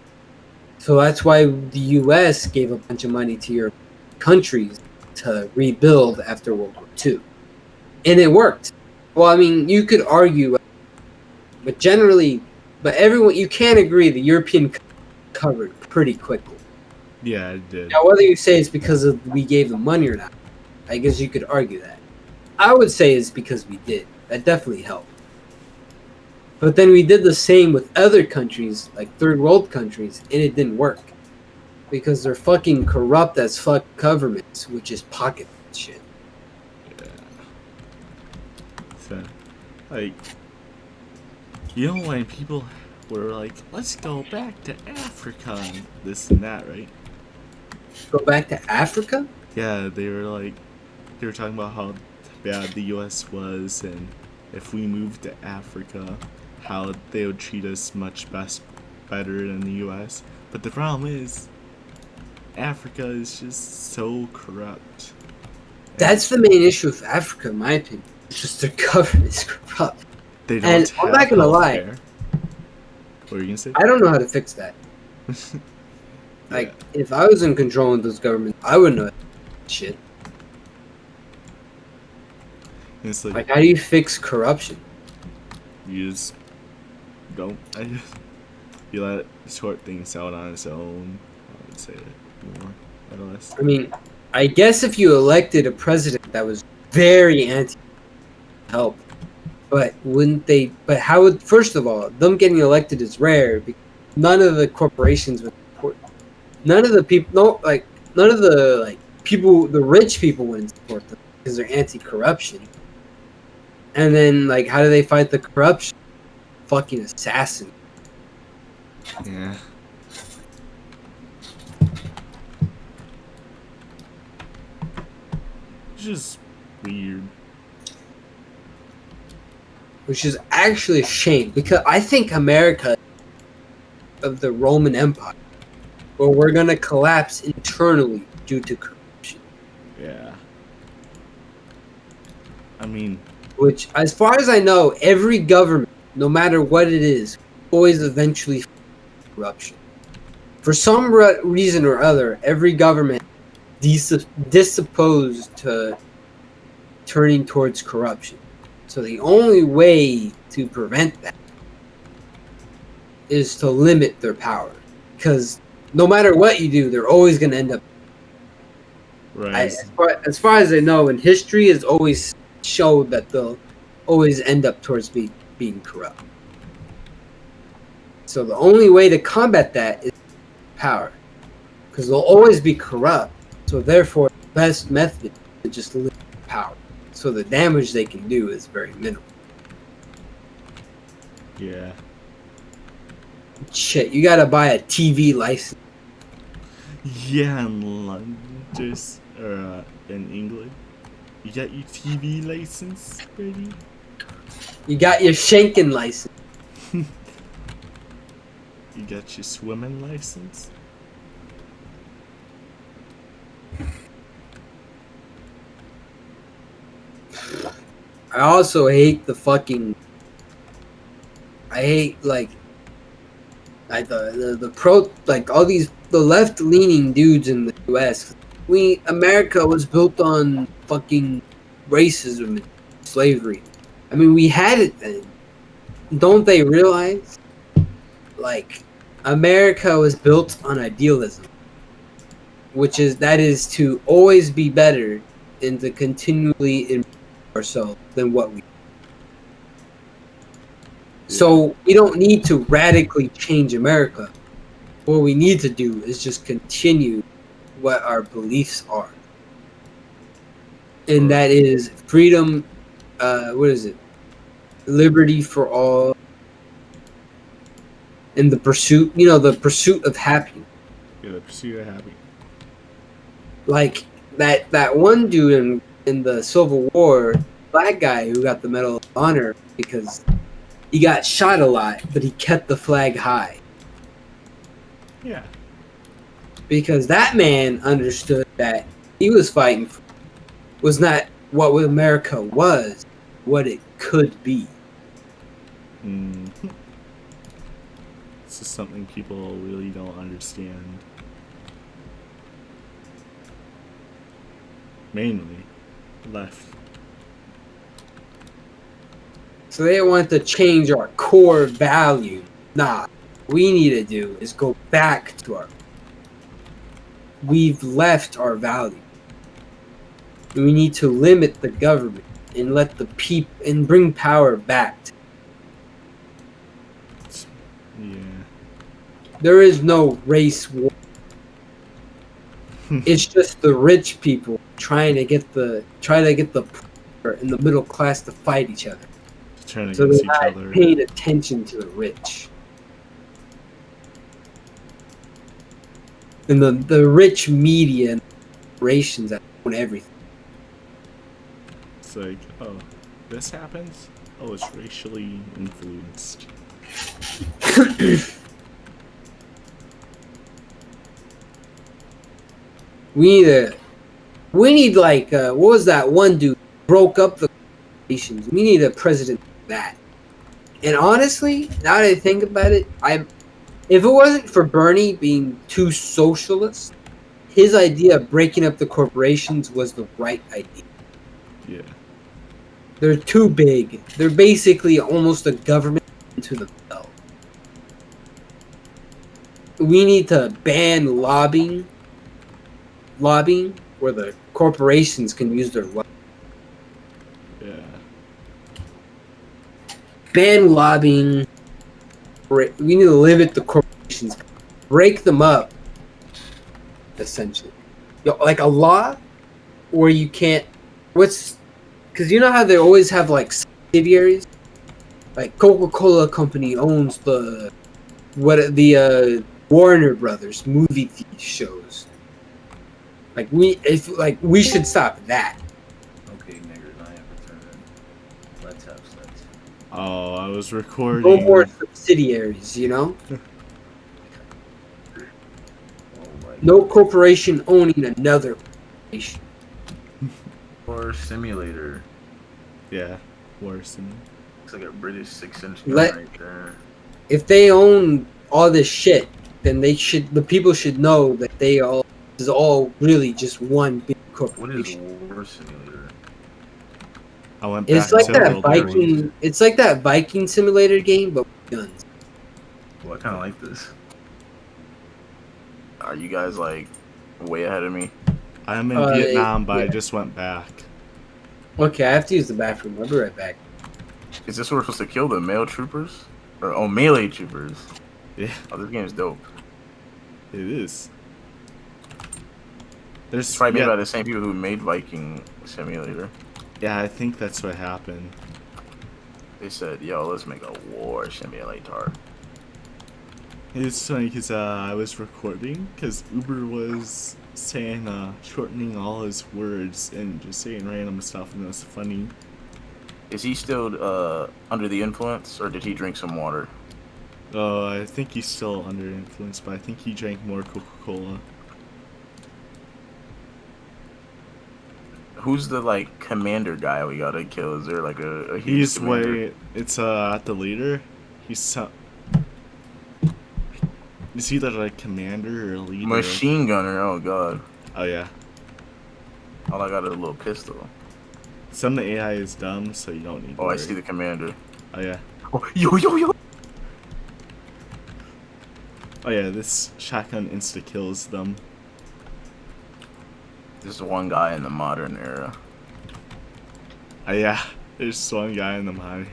So that's why the U.S. gave a bunch of money to your countries to rebuild after World War II, and it worked. Well, I mean, you could argue, but generally, you can agree the European covered pretty quickly. Yeah, it did. Now, whether you say it's because we gave them money or not, I guess you could argue that. I would say it's because we did. That definitely helped. But then we did the same with other countries, like third world countries, and it didn't work. Because they're fucking corrupt as fuck governments, which is pocket shit. Yeah. So, like, you know when people were like, let's go back to Africa and this and that, right? Go back to Africa? Yeah, they were talking about how bad the US was, and if we moved to Africa, how they would treat us much better than the US. But the problem is, Africa is just so corrupt. That's the main issue with Africa, in my opinion. It's just their government is corrupt. They don't And have I'm not gonna lie. healthcare. What were you gonna say? I don't know how to fix that. Like, if I was in control of those governments, I wouldn't know that shit. It's Like, how do you fix corruption? you just don't. You let it sort things out on its own. I would say it more or less. I mean, I guess if you elected a president that was very anti-help, but wouldn't they? But how would? First of all, them getting elected is rare because none of the corporations would support. None of the people, none of the people, the rich people wouldn't support them because they're anti-corruption. And then, how do they fight the corruption? Fucking assassin. Yeah. It's just weird. Which is actually a shame because I think America of the Roman Empire. or we're gonna collapse internally due to corruption. Yeah. I mean, Which, as far as I know, every government, no matter what it is, always eventually corruption. For some reason or other, every government disopposed to turning towards corruption. So the only way to prevent that is to limit their power. Because no matter what you do, they're always going to end up. right. As far as I know, in history, has always showed that they'll always end up towards being corrupt. So the only way to combat that is power. Because they'll always be corrupt. So therefore, the best method is to just limit power. So the damage they can do is very minimal. Yeah. Shit, you gotta buy a TV license. Yeah, in London, or in England, you got your TV license ready. You got your Schenken license. You got your swimming license. I also hate the fucking. I hate like all these the left leaning dudes in the U.S. America was built on fucking racism and slavery. I mean, we had it then. Don't they realize? Like, America was built on idealism, that is to always be better and to continually improve ourselves than what we. So we don't need to radically change America. What we need to do is just continue what our beliefs are. And that is freedom, what is it? Liberty for all. And the pursuit of happiness. Yeah, the pursuit of happiness. Like that one dude in the Civil War, black guy who got the Medal of Honor because he got shot a lot, but he kept the flag high. Yeah. Because that man understood that he was fighting for was not what America was, what it could be. Mm-hmm. This is something people really don't understand. Mainly left. So they want to change our core value. Nah, what we need to do is go back to we've left our value. We need to limit the government and let the people and bring power back. Yeah. There is no race war. It's just the rich people trying to get the poor and the middle class to fight each other. Turn So against they're each not other. paying attention to the rich. And the rich media and corporations that own everything. It's like, oh, this happens? Oh, it's racially influenced. We need like what was that one dude broke up the nations? We need a president like that. And honestly, now that I think about it, if it wasn't for Bernie being too socialist, his idea of breaking up the corporations was the right idea. Yeah. They're too big. They're basically almost a government to themselves. We need to ban lobbying where the corporations can use their lobbying. Yeah. Ban lobbying. We need to limit the corporations, break them up, essentially. Like a law where you can't. Because you know how they always have like subsidiaries, like Coca-Cola Company owns the Warner Brothers movie shows. Like we should stop that. Okay, niggers, I have returned. Let's have sex. Oh, I was recording. No more subsidiaries, you know? like No corporation owning another corporation. War Simulator. Yeah, worse than Looks like a British 6-inch gun Let right there. if they own all this shit, then the people should know that this is all really just one big What is corporation. War Simulator? I went It's back like to that World War II. Viking. It's like that Viking simulator game, but with guns. Well, I kind of like this. Are you guys like way ahead of me? I'm in Vietnam, but I Yeah. just went back. Okay, I have to use the bathroom. I'll be right back. Is this where we're supposed to kill the male troopers? Or melee troopers? Yeah, Oh, this game is dope. it is. It's There's probably made yeah, by the same people who made Viking Simulator. yeah, I think that's what happened. They said, "Yo, let's make a war simulator." It's funny because I was recording because Uber was saying shortening all his words and just saying random stuff, and that's funny. Is he still under the influence, or did he drink some water? Oh, I think he's still under influence, but I think he drank more Coca-Cola. Who's the like commander guy we gotta kill? Is there like a huge He's commander? way. It's at the leader. He's so. Is he either a commander or a leader? Machine gunner. Oh god. Oh yeah. All I got is a little pistol. Some of the AI is dumb, so you don't need. To Oh, I worry. see the commander. Oh yeah. Oh, yo. Oh yeah. This shotgun insta kills them. There's one guy in the modern era. Oh yeah. There's one guy in the monitor.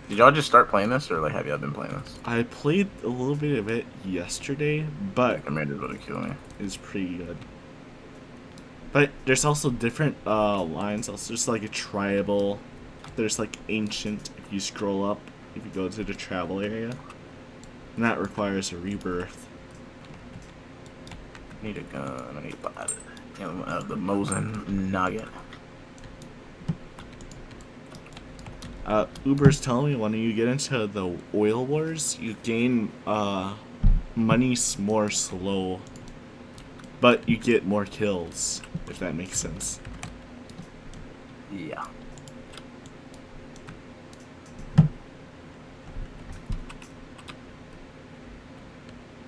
Did y'all just start playing this, or like have y'all been playing this? I played a little bit of it yesterday, but Commander's gonna kill me. it's pretty good. But there's also different lines. Also, there's like a tribal. There's like ancient. If you scroll up, if you go to the travel area, and that requires a rebirth. I need a gun. I need a pilot. The Mosin Nugget. Uber's telling me when you get into the oil wars, you gain money more slow, but you get more kills, if that makes sense. Yeah.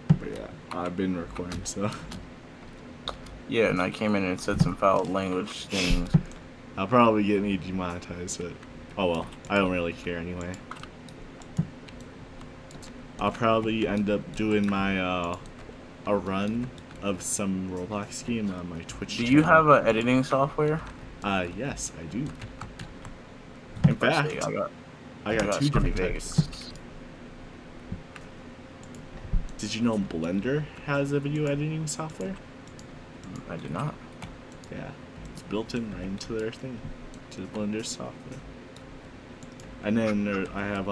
But yeah, I've been recording, so Yeah, and I came in and said some foul language things. I'll probably get me demonetized, but oh well, I don't really care anyway. I'll probably end up doing my a run of some Roblox game on my Twitch Do channel. you have a editing software? Yes, I do. In fact, I got two Sony different types. Did you know Blender has a video editing software? I did not. Yeah, it's built in right into their thing, to the Blender software. And then I have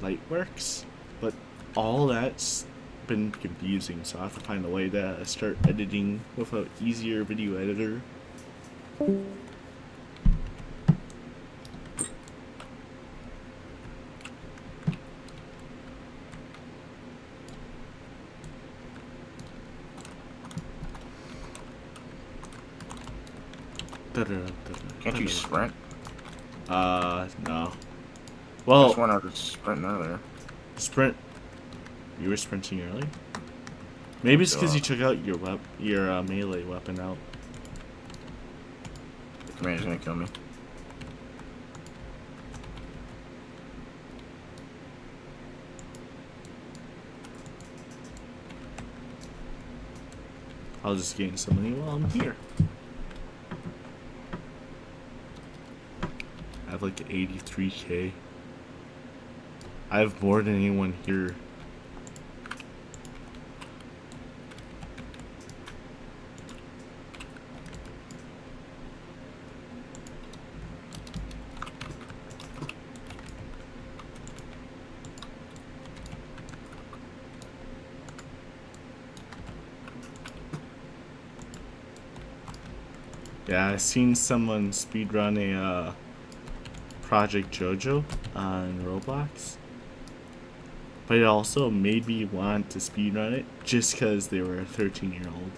Lightworks, but all that's been confusing, so I have to find a way to start editing with an easier video editor. Can't you sprint? No. I Well, just went out to sprint earlier. sprint. You were sprinting early. Maybe it's because you took out your melee weapon out. The commander's gonna kill me. I'll just gain some money while I'm here. I have like 83k. I have more than anyone here. Yeah, I seen someone speedrun a Project JoJo on Roblox. But it also made me want to speedrun it just because they were a 13-year-old.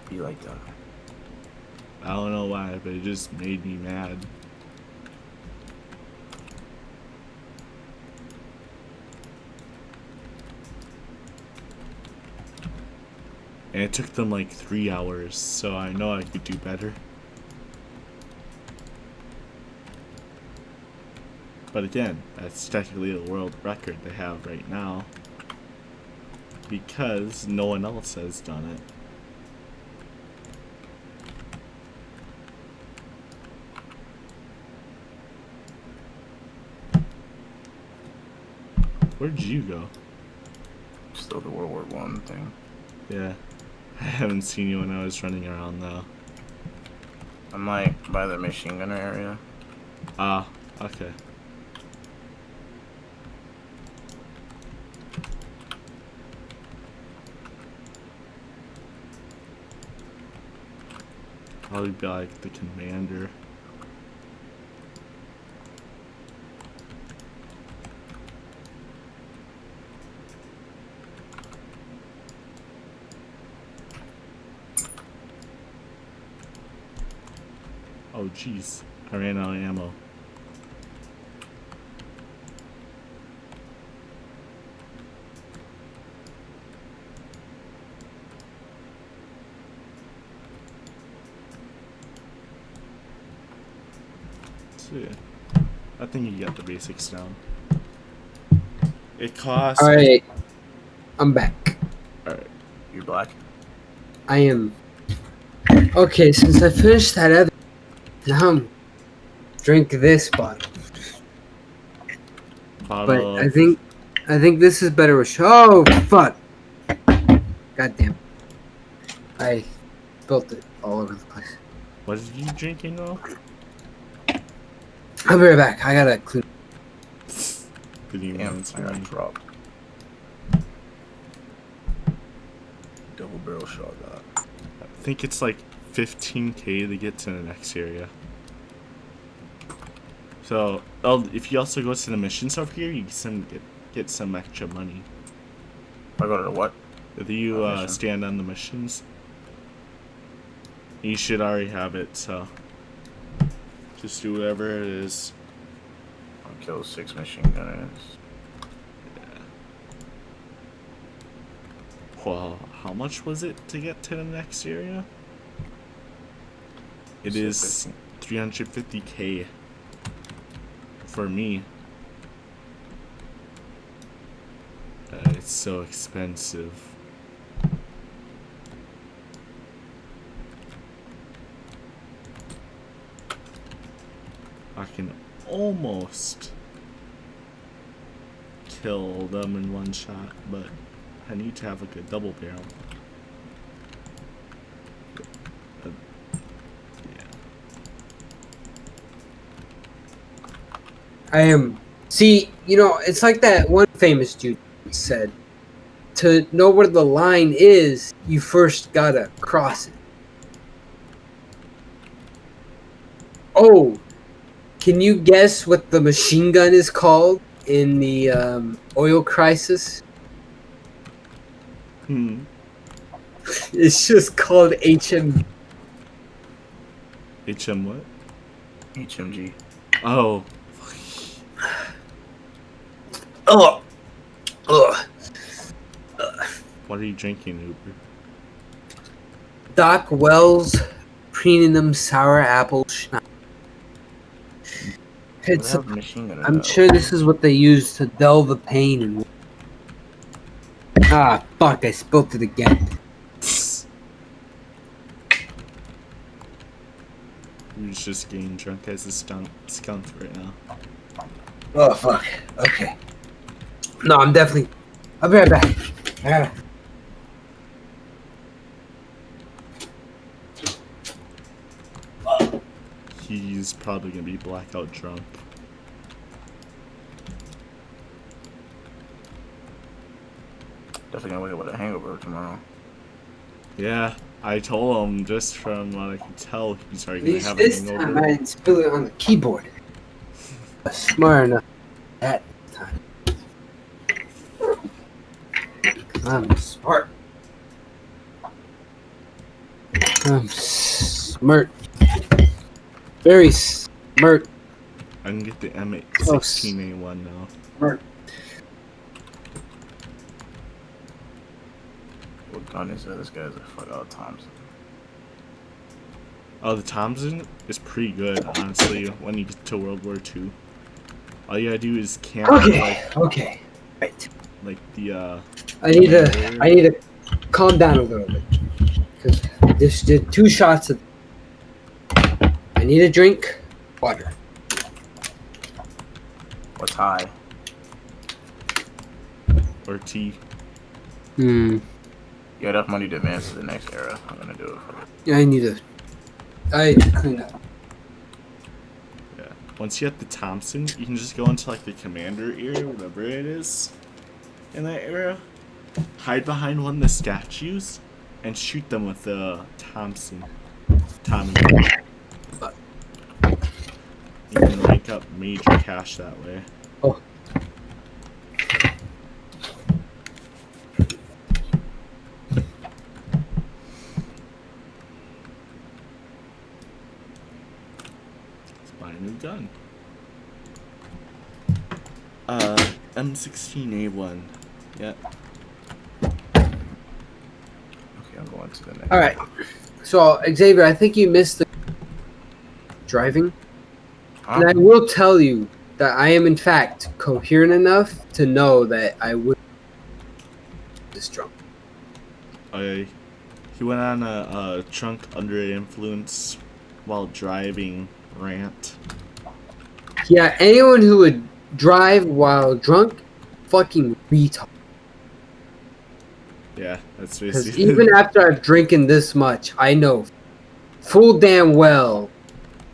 Be like that. I don't know why, but it just made me mad. And it took them like 3 hours, so I know I could do better. But again, that's technically the world record they have right now. Because no one else has done it. Where'd you go? Still the World War I thing. Yeah. I haven't seen you when I was running around though. I'm like by the machine gunner area. Ah, okay. Probably be like the commander. Oh jeez, I ran out of ammo. So yeah, I think you got the basics down. It costs. Alright. I'm back. Alright. You're black. I am. Okay, since I finished that other, now I'm drink this bottle. But Bottle. I think this is better with. Oh fuck! God damn! I spilled it all over the place. What are you drinking though? I'll be right back. I gotta clean. Didn't even Damn, answer I got me. dropped. Double barrel shotgun. I think it's like 15k to get to the next area. So, if you also go to the missions over here, you can get some extra money. I go to the what? If you Mission. stand on the missions, you should already have it. So, just do whatever it is. I'll kill 6 machine gunners. Well, how much was it to get to the next area? It You is said 350k for me. It's so expensive. I can almost kill them in one shot, but I need to have a good double barrel. Yeah. I am. See, you know, it's like that one famous dude said. To know where the line is, you first gotta cross it. Oh, can you guess what the machine gun is called in the oil crisis? It's just called HM. HM what? HMG. Oh. Ugh. Ugh. What are you drinking, Uber? Doc Wells Premium Sour Apple Schnapps. It's. Without the machine gunner, I'm though. sure this is what they use to dull the pain and. Ah, fuck! I spilled it again. You're just getting drunk as a skunk right now. Oh fuck. Okay. No, I'm definitely. I'll be right back. I gotta. He's probably gonna be blackout drunk. Definitely gonna wake up with a hangover tomorrow. Yeah, I told him just from what I could tell he's already At gonna least have a this time hangover. I didn't spill it on the keyboard. I was smart enough that time. I'm smart. I'm smart. Very smart. I can get the Oh, M16A1 now. smart. What gun is that? This guy's a fuck out Thompson. Oh, the Thompson is pretty good, honestly, when you get to World War II. All you gotta do is camp Okay. Right. like the I need to calm down a little bit because this did 2 shots of. I need a drink, water. What's high? or T. Hmm. You got enough money to advance to the next era. I'm gonna do it for you. Yeah, I need to. I need to clean up. Yeah. Once you get the Thompson, you can just go into like the commander area, whatever it is, in that area. Hide behind one of the statues, and shoot them with the Thompson. Tommy. You can rank up major cash that way. Oh. Let's buy a new gun. M16A1. Yeah. Okay, I'm going to the next. All right. So Xavier, I think you missed the driving, Huh? and I will tell you that I am in fact coherent enough to know that I would this drunk. He went on a drunk under influence while driving rant. Yeah, anyone who would drive while drunk, fucking retard. Yeah, that's Because basically. even after I've drinking this much, I know full damn well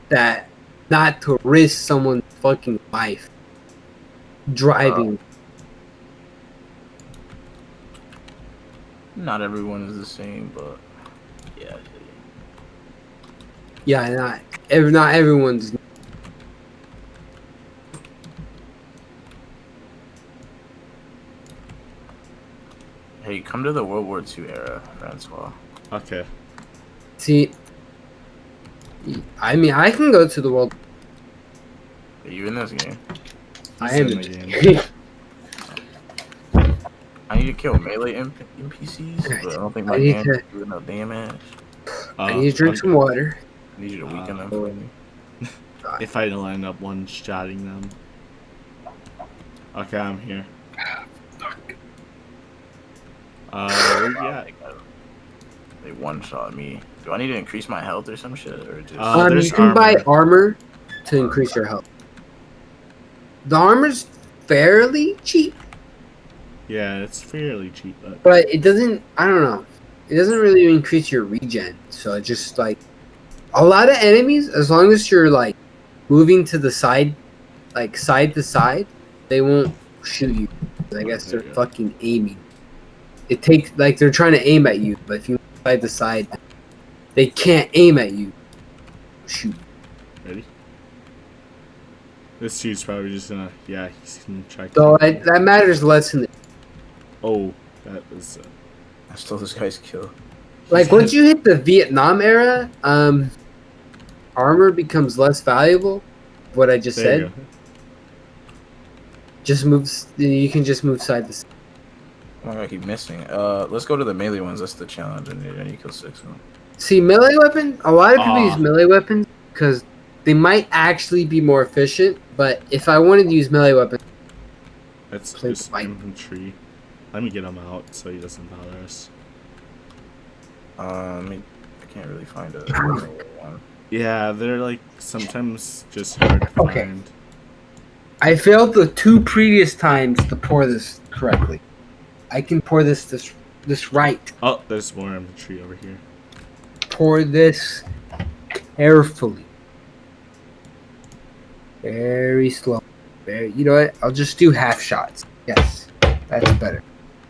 that not to risk someone's fucking life driving. Not everyone is the same, but yeah. Yeah, not everyone's. Hey, come to the World War II era, Francois. Okay. See, I mean, I can go to the world. Are you in this game? I am in in the the game. game. I need to kill melee NPCs, but I don't think my I need hand to- is doing enough damage. I need to drink some water. I need you to weaken them for me. If I don't end up one-shotting them. Okay, I'm here. Where you at? They one-shot me. Do I need to increase my health or some shit, or just? There's You can buy armor. armor to increase your health. The armor's fairly cheap, Yeah, it's fairly cheap, but but it doesn't. I don't know. It doesn't really increase your regen. So it's just like a lot of enemies, as long as you're like moving to the side, like side to side, they won't shoot you. I guess they're There you go. fucking aiming. It takes like they're trying to aim at you, but if you move side to side, they can't aim at you. Shoot. ready? This dude's probably just gonna, yeah, he's gonna try. So that matters less in the Oh, that was. I stole this guy's kill. like once you hit the Vietnam era, armor becomes less valuable. What I just There you said. Just moves. You can just move side to side. Oh my god, I keep missing. Let's go to the melee ones. That's the challenge. I need to kill 6 of them. See, melee weapon. A lot of people Ah. use melee weapons because they might actually be more efficient. But if I wanted to use melee weapons, That's Play just fight. infantry. Let me get him out so he doesn't bother us. I can't really find a melee one. Yeah, they're like sometimes just hard to Okay. find. I failed the 2 previous times to pour this correctly. I can pour this right. Oh, there's more infantry over here. Pour this carefully. Very slow. You know what? I'll just do half shots. Yes, that's better.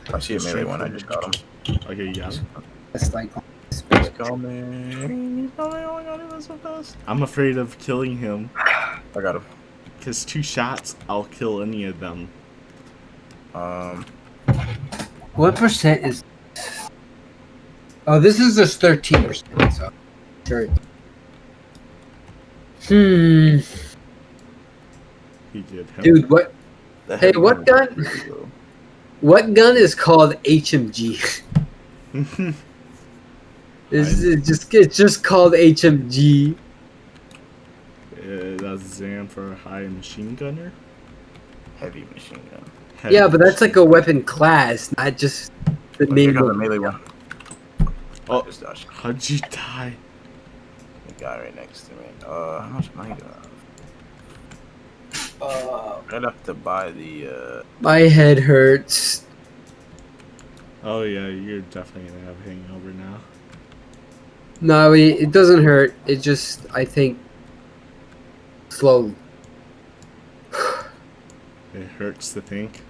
If I see a melee one, I just got him. Okay, you got him. That's like. He's coming. He's coming. Oh my god, he was so fast. I'm afraid of killing him I got him. because 2 shots, I'll kill any of them. What percent is? Oh, this is just 13%. So, sure. He did. Dude, what? The Hey, heavy what one gun? was pretty low. What gun is called HMG? It's just called HMG. That's Zan for a high machine gunner. Heavy machine gun. Heavy Yeah, but that's like a machine weapon class, not just the Oh, here name comes the of. melee one. Oh. Just dodged. How'd you die? The guy right next to me. How much money do I have? I'd have to buy the. My head hurts. Oh yeah, you're definitely gonna have a hangover now. No, it doesn't hurt. It just, I think, slowly. It hurts to think.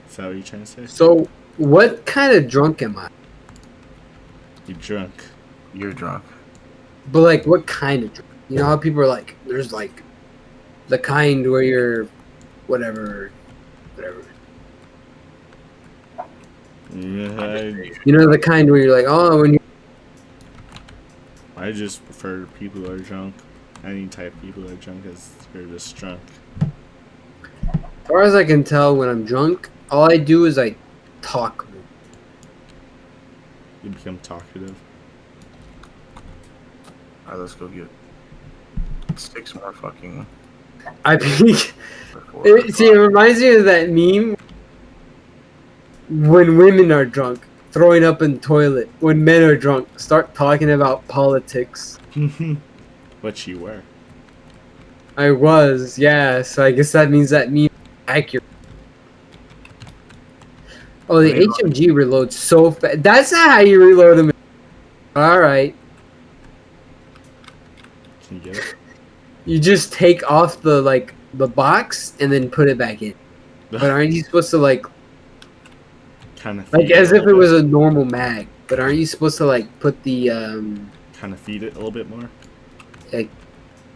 Is that what you're trying to say? So, what kind of drunk am I? You're drunk. You're drunk. But like, what kind of drunk? You know how people are like, there's like, the kind where you're, whatever. Yeah, You know the kind where you're like, oh, when you. I just prefer people who are drunk. Any type of people who are drunk as they're just drunk. As far as I can tell, when I'm drunk, all I do is I talk. You become talkative. Alright, let's go get 6 more fucking. I think. Before. See, it reminds me of that meme when women are drunk, throwing up in the toilet. When men are drunk, start talking about politics. What you were. I was, yeah. So I guess that means that meme is accurate. Oh, the HMG reloads so fast. That's not how you reload them. All right. Can you get it? You just take off the box and then put it back in. But aren't you supposed to like Kind of as if it was a normal mag? But aren't you supposed to like put the kind of feed it a little bit more? like,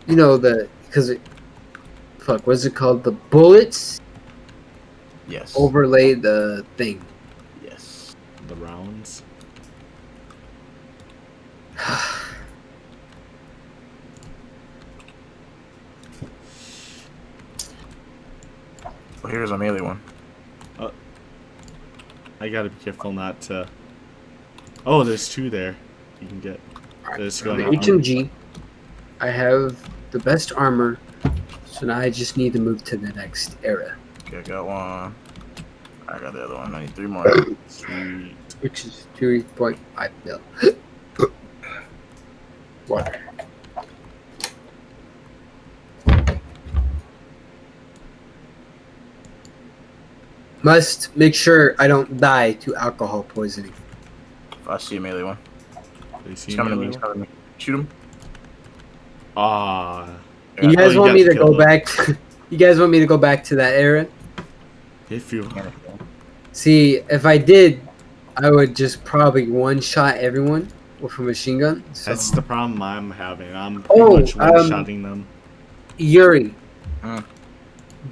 you know, what's it called? The bullets Yes. overlay the thing. Yes. The rounds. Well, here's a melee one. I gotta be careful not to. Oh, there's 2 there. You can get. There's The going on. HMG. I have the best armor, so now I just need to move to the next era, Okay, I got one. I got the other one. I need 3 more. Sweet. which is 3.5 mil. Water. Must make sure I don't die to alcohol poisoning. I see a melee one. You see He's coming to me. me? He's coming to me. Shoot him. Ah. You guys want me to go killed him. back? You guys want me to go back to that era? If you. See, if I did, I would just probably one-shot everyone with a machine gun. So. That's the problem I'm having. I'm pretty much one-shotting them. Yuri, Huh.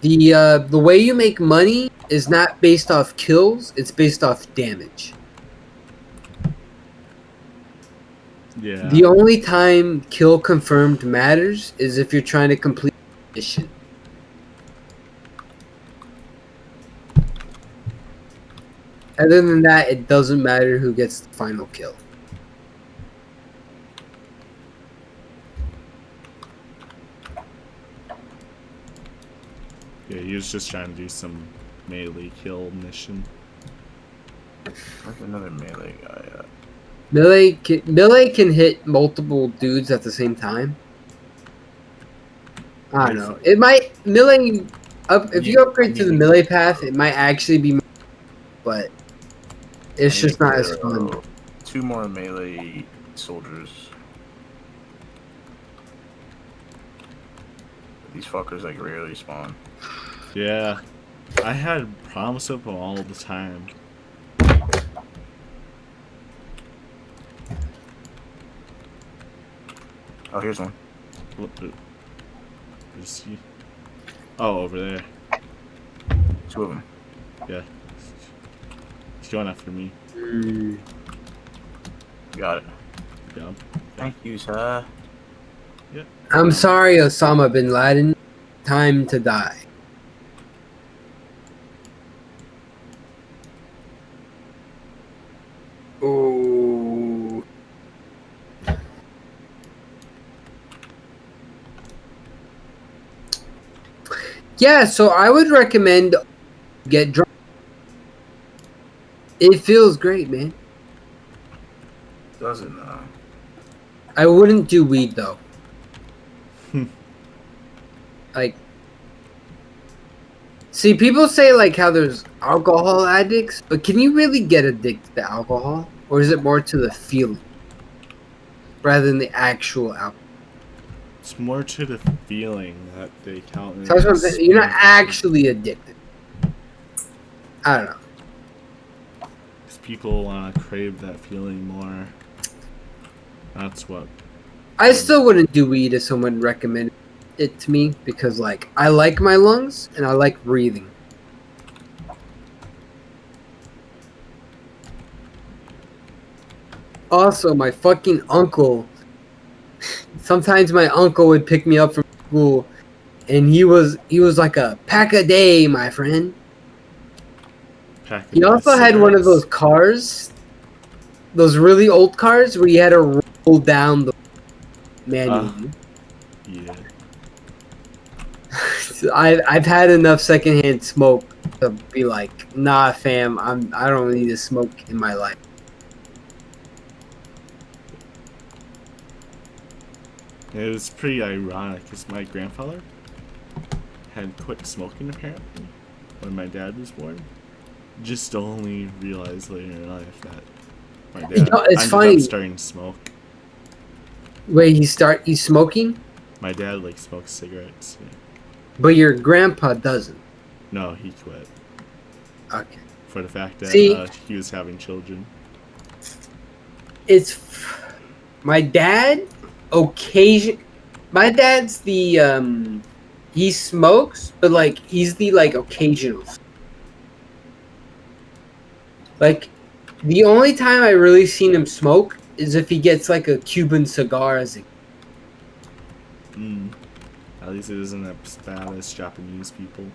the way you make money is not based off kills; it's based off damage. Yeah. The only time kill confirmed matters is if you're trying to complete a mission. Other than that, it doesn't matter who gets the final kill. Yeah, he was just trying to do some melee kill mission. There's another melee guy. Melee can hit multiple dudes at the same time. I don't know. It might melee up if you upgrade to the melee path, it might actually be, but it's just not as fun. 2 more melee soldiers. These fuckers like rarely spawn. Yeah. I had problems with them all the time. Oh, here's one. Is he? Oh, over there. 2 of them. Yeah. He's going after me. Got it. Yeah. Thank you, sir. I'm sorry, Osama bin Laden. Time to die. Oh. Yeah, so I would recommend get drunk. It feels great, man. Doesn't I wouldn't do weed though. Like, see, people say like how there's alcohol addicts, but can you really get addicted to alcohol, or is it more to the feeling rather than the actual alcohol? It's more to the feeling that they count. So that's what I'm saying. You're not actually addicted. I don't know. Because people want to crave that feeling more. That's what. I still wouldn't do weed if someone recommended it to me because, like, I like my lungs and I like breathing. Also, my fucking uncle. Sometimes my uncle would pick me up from school, and he was like a pack a day, my friend. He also had one of those cars, those really old cars where you had to roll down the manually. Yeah. I've had enough secondhand smoke to be like, nah, fam, I don't need to smoke in my life. It was pretty ironic because my grandfather had quit smoking apparently when my dad was born. Just only realized later in life that my dad It's ended funny. up starting to smoke. Wait, he's smoking? My dad like smokes cigarettes. Yeah. But your grandpa doesn't. No, he quit Okay. for the fact that See? he was having children. My dad my dad's the he smokes, but like he's the like occasional. Like the only time I really seen him smoke is if he gets like a Cuban cigar as a At least it isn't as bad as Japanese people.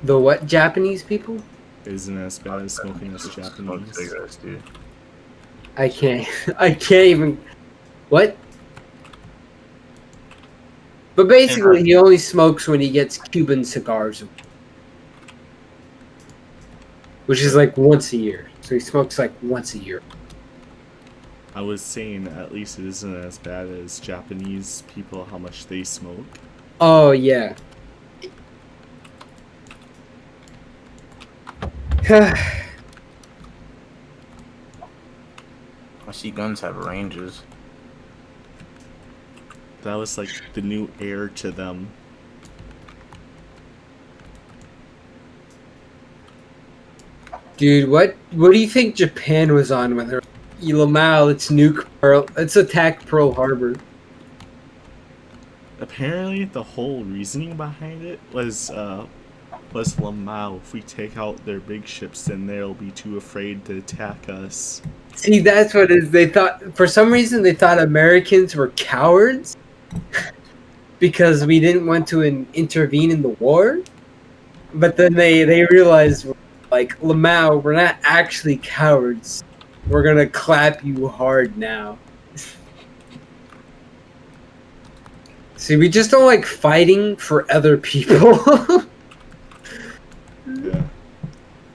The what Japanese people? It isn't as bad as smoking as Japanese. cigarettes, dude. I can't even what? But basically he only smokes when he gets Cuban cigars. Which is like once a year. So he smokes like once a year. I was saying at least it isn't as bad as Japanese people, how much they smoke. Oh, yeah. I see guns have ranges. That was like the new heir to them. Dude, what do you think Japan was on with her? Lamau, let's attack Pearl Harbor. Apparently, the whole reasoning behind it was Lamau. If we take out their big ships, then they'll be too afraid to attack us. See, that's what it is. They thought, for some reason, they thought Americans were cowards because we didn't want to intervene in the war. But then they realized, like, Lamau, we're not actually cowards. We're gonna clap you hard now. See, we just don't like fighting for other people. Yeah.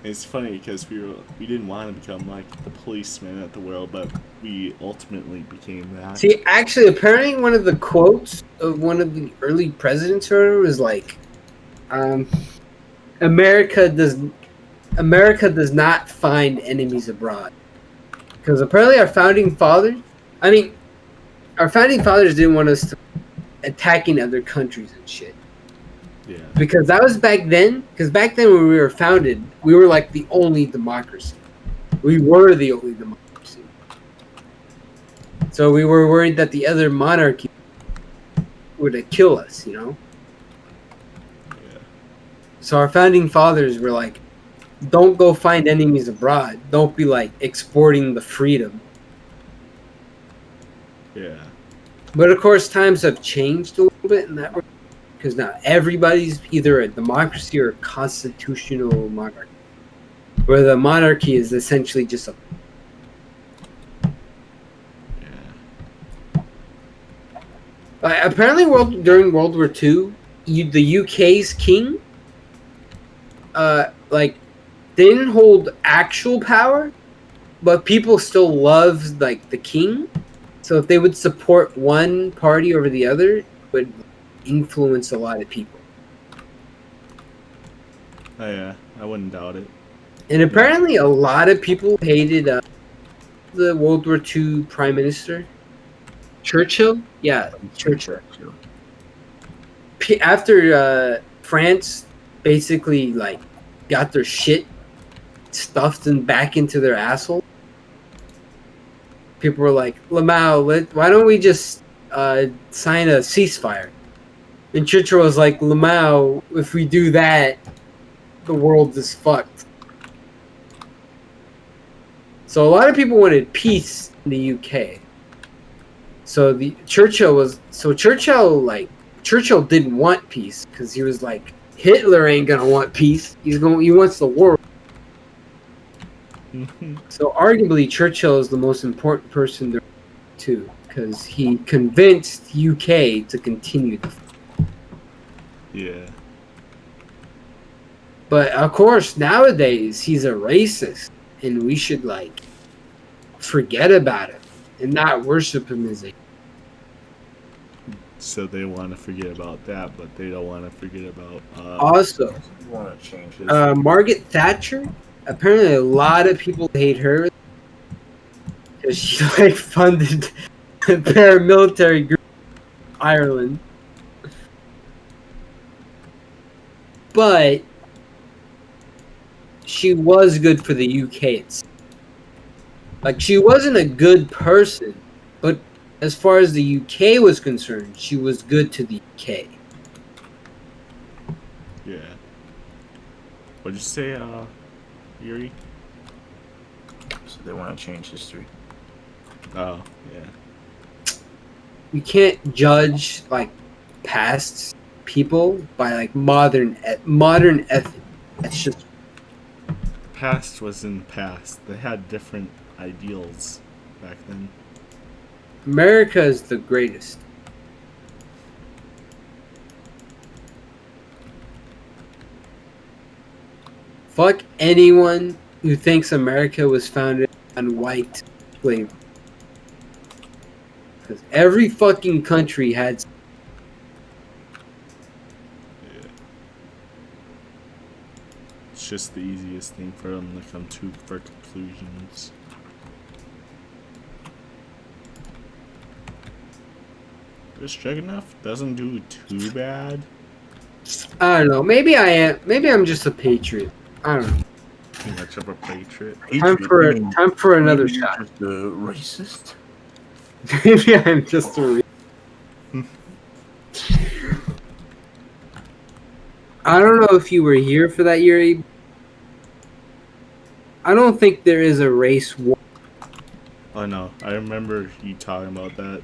It's funny because we didn't want to become like the policeman at the world, but we ultimately became that. See, actually, apparently one of the quotes of one of the early presidents was like, America does not find enemies abroad. Because apparently our founding fathers didn't want us to attacking other countries and shit. Yeah. Because that was back then. Because back then when we were founded, we were like the only democracy. We were the only democracy. So we were worried that the other monarchy would kill us, you know? Yeah. So our founding fathers were like, don't go find enemies abroad. Don't be like exporting the freedom. Yeah. But of course, times have changed a little bit in that way because now everybody's either a democracy or a constitutional monarchy, where the monarchy is essentially just a. Yeah. Apparently, during World War II, the UK's king, like, didn't hold actual power, but people still loved like the king. So if they would support one party over the other, it would influence a lot of people. Oh yeah, I wouldn't doubt it. And apparently, a lot of people hated the World War II Prime Minister, Churchill. Yeah, Churchill. After France basically like got their shit stuffed and back into their asshole, people were like, "Lamau, why don't we just sign a ceasefire?" And Churchill was like, "Lamau, if we do that, the world is fucked." So a lot of people wanted peace in the UK. So Churchill didn't want peace because he was like, Hitler ain't gonna want peace. He wants the war. So arguably Churchill is the most important person there too, because he convinced UK to continue the. Yeah. But of course nowadays he's a racist, and we should like forget about it and not worship him as a. So they want to forget about that, but they don't want to forget about. Also, You want to change this? Margaret Thatcher. Apparently, a lot of people hate her because she like funded a paramilitary group in Ireland. But she was good for the UK. Like, she wasn't a good person, but as far as the UK was concerned, she was good to the UK. Yeah. What'd you say, Yuri? So they want to change history. Oh, yeah. You can't judge like past people by like modern ethics. That's just Past was in the past. They had different ideals back then. America is the greatest. Fuck anyone who thinks America was founded on white slavery. Because every fucking country had. Yeah. It's just the easiest thing for them to come to for conclusions. This Stroganoff doesn't do too bad. I don't know. Maybe I am. Maybe I'm just a patriot. I don't know. Too much of a patriot. Time for another shot. Just a racist. Maybe I'm just a. I don't know if you were here for that, Yuri. I don't think there is a race war. Oh no, I remember you talking about that.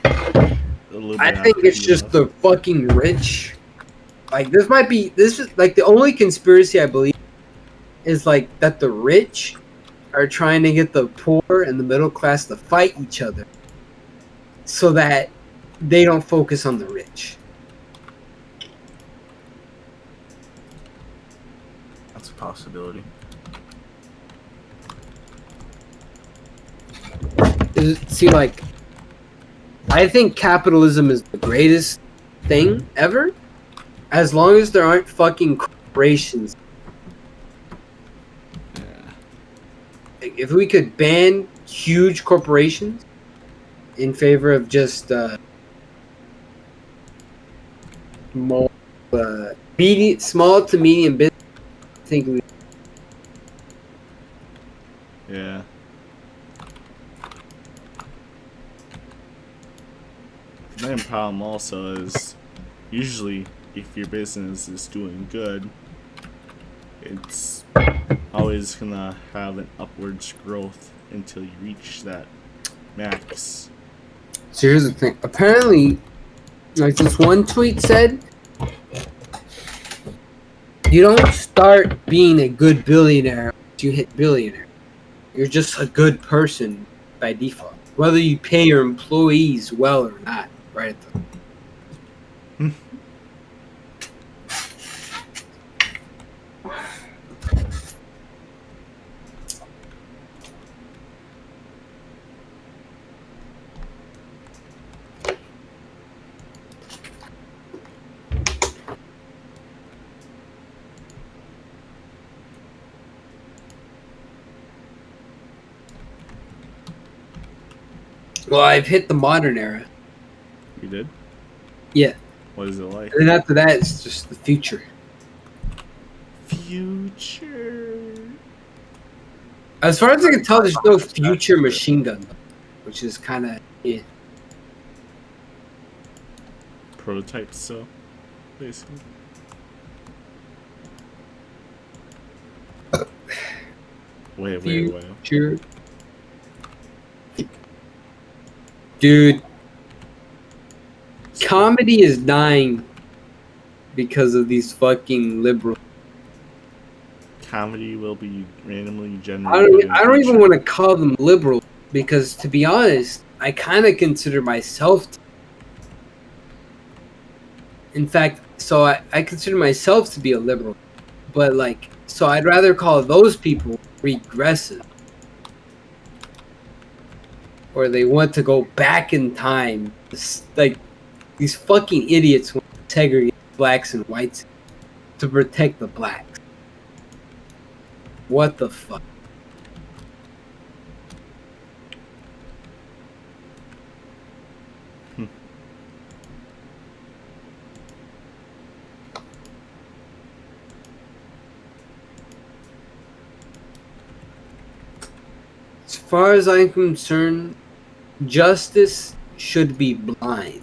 A little bit I think after it's you just left. the fucking rich. Like, this is like the only conspiracy I believe is like that the rich are trying to get the poor and the middle class to fight each other so that they don't focus on the rich. That's a possibility. See, like, I think capitalism is the greatest thing ever, as long as there aren't fucking corporations. Yeah. Like, if we could ban huge corporations in favor of just small to medium business, I think we. Yeah. The main problem also is usually if your business is doing good, It's always gonna have an upwards growth until you reach that max. So here's the thing. Apparently, like this one tweet said, you don't start being a good billionaire once you hit billionaire. You're just a good person by default, whether you pay your employees well or not. Right at the Well, I've hit the modern era. You did? Yeah. What is it like? And then after that, it's just the future. Future. As far as I can tell, there's no future machine gun, which is kind of Prototypes, so basically. Wait. future. Dude, comedy is dying because of these fucking liberals. Comedy will be randomly generated. I don't even want to call them liberal because, to be honest, I kind of consider myself. In fact, so I consider myself to be a liberal, but like, so I'd rather call those people regressive, or they want to go back in time. Like these fucking idiots want to segregate blacks and whites to protect the blacks. What the fuck? As far as I'm concerned, justice should be blind.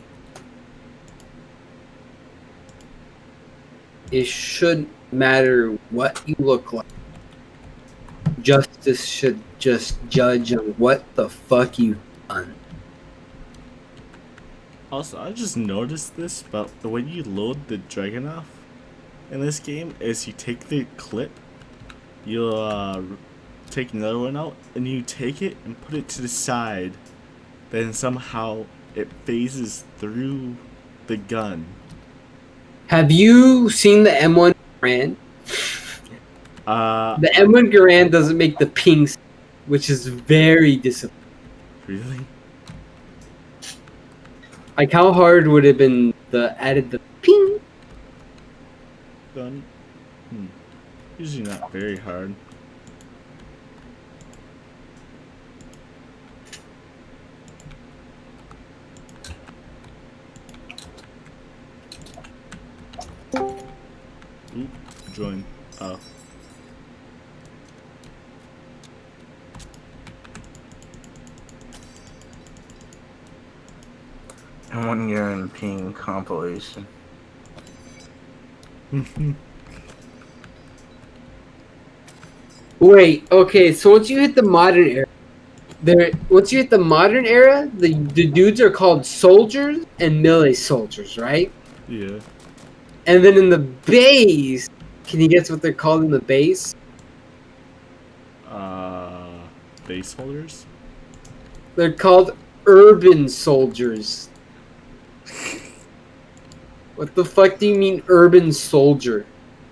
It shouldn't matter what you look like. Justice should just judge on what the fuck you've done. Also, I just noticed this, but the way you load the Dragunov in this game is you take the clip, you'll take another one out, and you take it and put it to the side. Then somehow it phases through the gun. Have you seen the M1 Garand? The M1 Garand doesn't make the pings, which is very disappointing. Really? Like, how hard would it have been added the ping? Gun? Usually not very hard. Oop, join. Oh. And 1 year in ping compilation. Wait, okay, so once you hit the modern era, the dudes are called soldiers and melee soldiers, right? Yeah. And then in the base, can you guess what they're called in the base? Base holders? They're called urban soldiers. What the fuck do you mean urban soldier?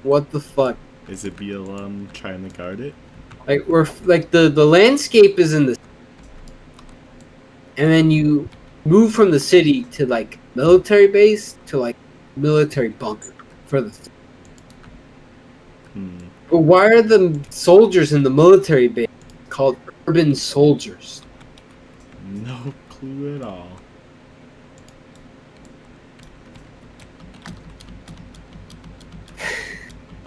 What the fuck? Is it BLM trying to guard it? Like we're like the landscape is in the, and then you move from the city to like military base to like military bunker for the. But why are the soldiers in the military base called urban soldiers? No clue at all.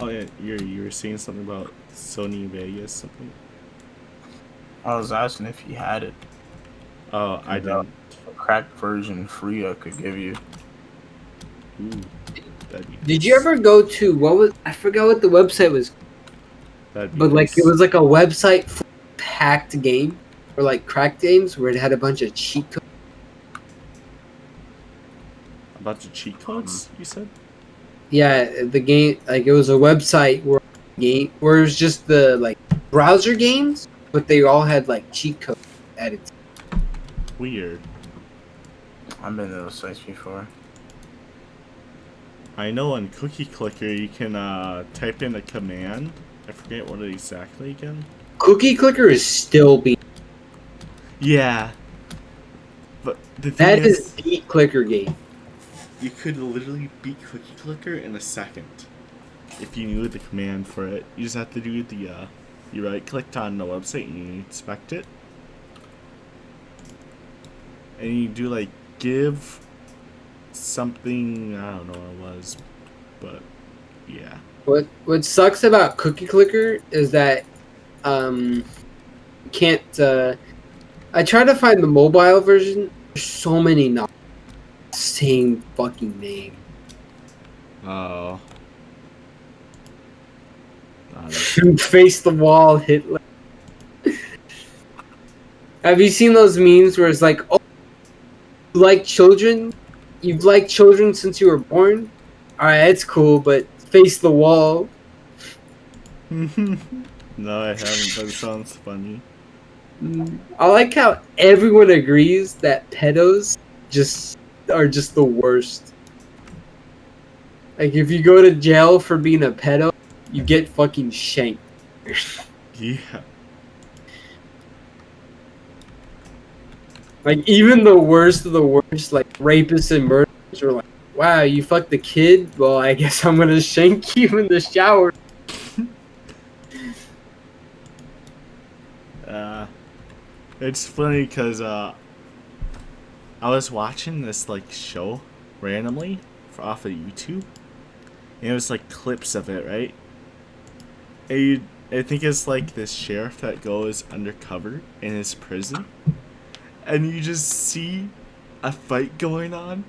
Oh yeah, you were saying something about Sony Vegas something. I was asking if you had it. Oh, I didn't. A cracked version free I could give you. Ooh, Did you ever go to I forgot what the website was? That'd be But like it nice. was like a website for hacked game or like cracked games where it had a bunch of cheat codes. A bunch of cheat codes, you said? Yeah, the game like it was a website where it was just the like browser games, but they all had like cheat codes added. Weird. I've been to those sites before. I know on Cookie Clicker you can type in a command. I forget what it exactly again. Cookie Clicker is still being Yeah. But the thing that is is, the clicker game. you could literally beat Cookie Clicker in a second if you knew the command for it. You just have to do the you right clicked on the website and you inspect it. And you do like give something, I don't know what it was, but yeah. What sucks about Cookie Clicker is that you can't I tried to find the mobile version. There's so many not same fucking name. Oh. Face the wall, Hitler. Have you seen those memes where it's like, oh, you like children? You've liked children since you were born? Alright, that's cool, but face the wall. No, I haven't, but it sounds funny. I like how everyone agrees that pedos are just the worst. Like, if you go to jail for being a pedo, you get fucking shanked. Yeah. Like, even the worst of the worst, like, rapists and murderers are like, wow, you fucked the kid? Well, I guess I'm gonna shank you in the shower. It's funny because I was watching this like show randomly off of YouTube, and it was like clips of it, right? And I think it's like this sheriff that goes undercover in his prison, and you just see a fight going on,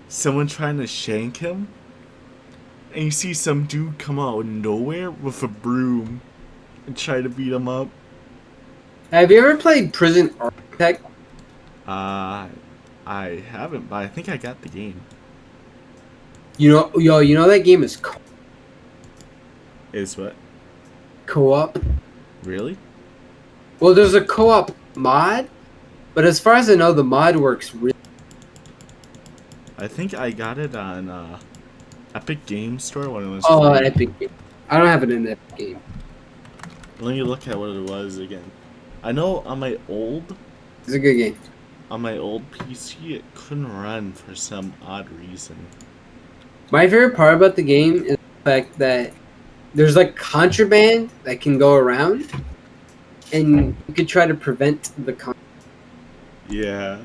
someone trying to shank him, and you see some dude come out of nowhere with a broom and try to beat him up. Have you ever played Prison Architect? I haven't, but I think I got the game. You know that game is Is what? co-op? Really? Well, there's a co-op mod, but as far as I know, the mod works really. I think I got it on Epic Game Store when it was Oh, free. Epic Game. I don't have it in Epic Game. Let me look at what it was again. I know on my old It's a good game. PC it couldn't run for some odd reason. My favorite part about the game is the fact that there's like contraband that can go around, and you could try to prevent the Yeah.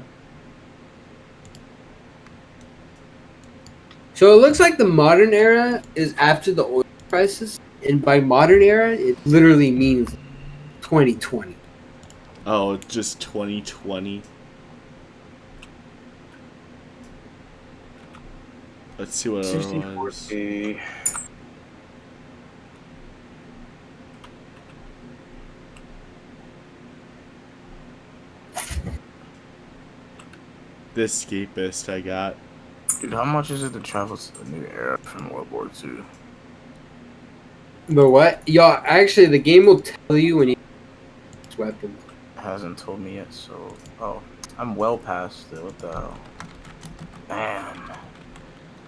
So it looks like the modern era is after the oil crisis, and by modern era, it literally means 2020. Oh, just 2020. Let's see what it was. 64K. The Escapist I got. Dude, how much is it to travel to the new era from World War II? The what? Y'all, actually, the game will tell you when you use weapons. It hasn't told me yet, so... Oh, I'm well past it. What the hell? Damn.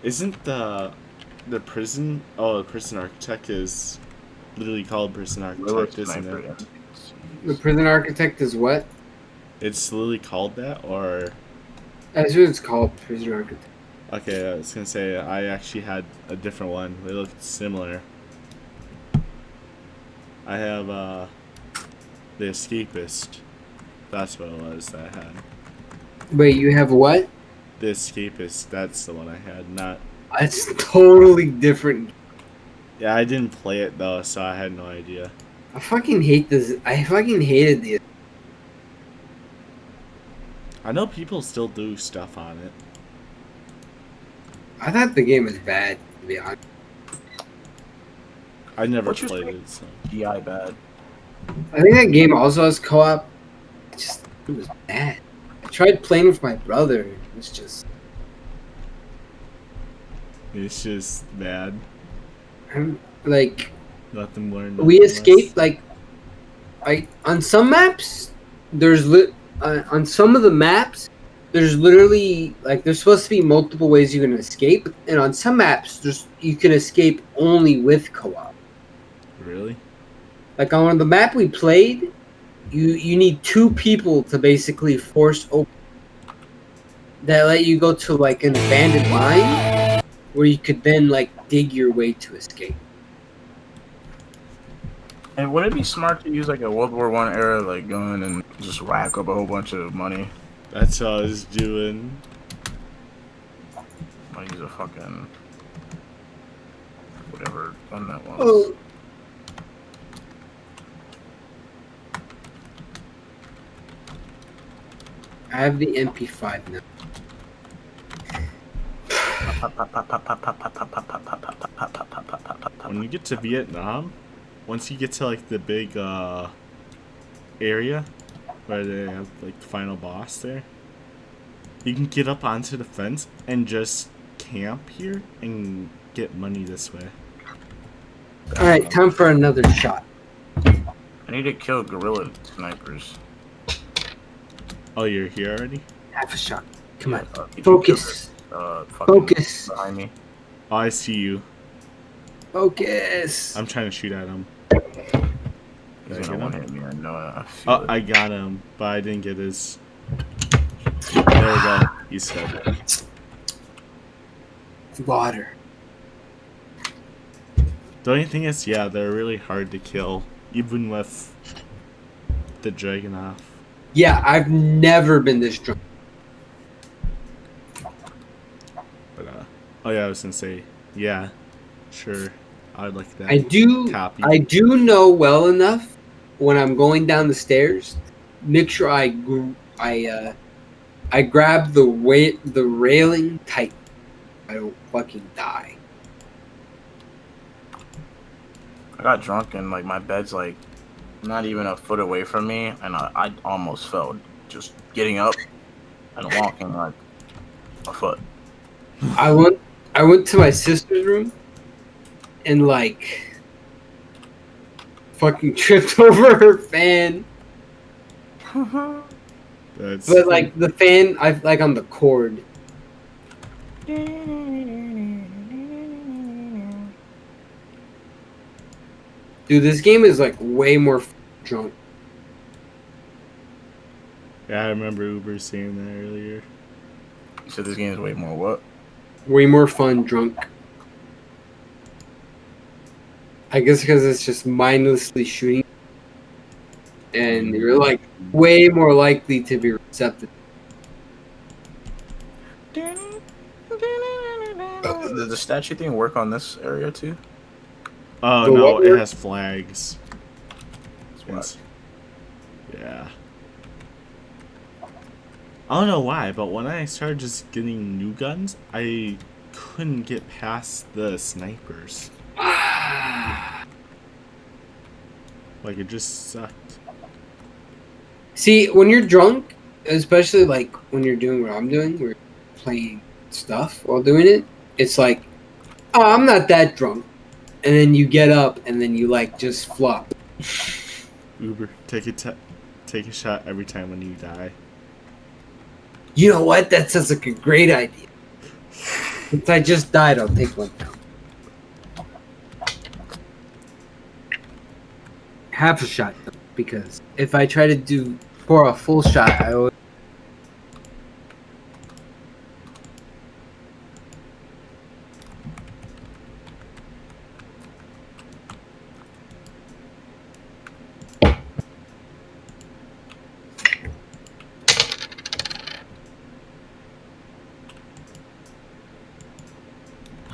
Isn't the prison? Oh, the Prison Architect is literally called Prison Architect, isn't it? The Prison Architect is what? It's literally called that, or That's what it's called, Prison Architect. okay? I was gonna say I actually had a different one. They looked similar. I have the Escapist. That's what it was that I had. Wait, you have what? The Escapist. That's the one I had. Not. That's totally different. Yeah, I didn't play it though, so I had no idea. I fucking hate this. I fucking hated the. I know people still do stuff on it. I thought the game was bad, to be honest. I never What's your played it. So. GI bad? I think that game also has co-op. It was bad. I tried playing with my brother. It was just It's just bad. I'm like Nothing learned. we Nothing escaped like I on some maps on some of the maps there's literally like there's supposed to be multiple ways you can escape, and on some maps you can escape only with co-op. Really? Like on the map we played, you need two people to basically force open that let you go to like an abandoned mine where you could then like dig your way to escape. And would it be smart to use like a World War One era like gun and just rack up a whole bunch of money? That's what I was doing. Like use a fucking whatever gun that was. Oh. I have the MP5 now. When you get to Vietnam, once you get to like the big area where they have like the final boss there, you can get up onto the fence and just camp here and get money this way. All right, time for another shot. I need to kill gorilla snipers. Oh, you're here already? Half a shot. Come on. Did you Focus. kill this, fucking Focus. behind me. Oh, I see you. Focus. I'm trying to shoot at him. He's Did I gonna get one him? hit me. I know it. I feel Oh, it. I got him, but I didn't get his. There we go. He's dead. Water. The only thing is, yeah, they're really hard to kill, even with the Dragonoff. Yeah, I've never been this drunk. But oh yeah, I was gonna say, yeah, sure, I'd like that. I do. Copy. I do know well enough when I'm going down the stairs. Make sure I grab the railing tight. I don't fucking die. I got drunk and like my bed's like not even a foot away from me, and I almost fell just getting up and walking like a foot. I went to my sister's room and like fucking tripped over her fan. That's But like the fan, I like on the cord. Dude, this game is like way more drunk. yeah, I remember Uber saying that earlier. You said this game is way more what? Way more fun drunk. I guess because it's just mindlessly shooting, and you're like way more likely to be receptive. Does the statue thing work on this area too? Oh The no, what it word? has flags. What? Yeah. I don't know why, but when I started just getting new guns, I couldn't get past the snipers. Like, it just sucked. See, when you're drunk, especially like when you're doing what I'm doing, where you're playing stuff while doing it, it's like, oh, I'm not that drunk. And then you get up and then you like just flop. Uber, take a shot every time when you die. You know what? That sounds like a great idea. Since I just died, I'll take one now. Half a shot, though, because if I try to pour a full shot, I always...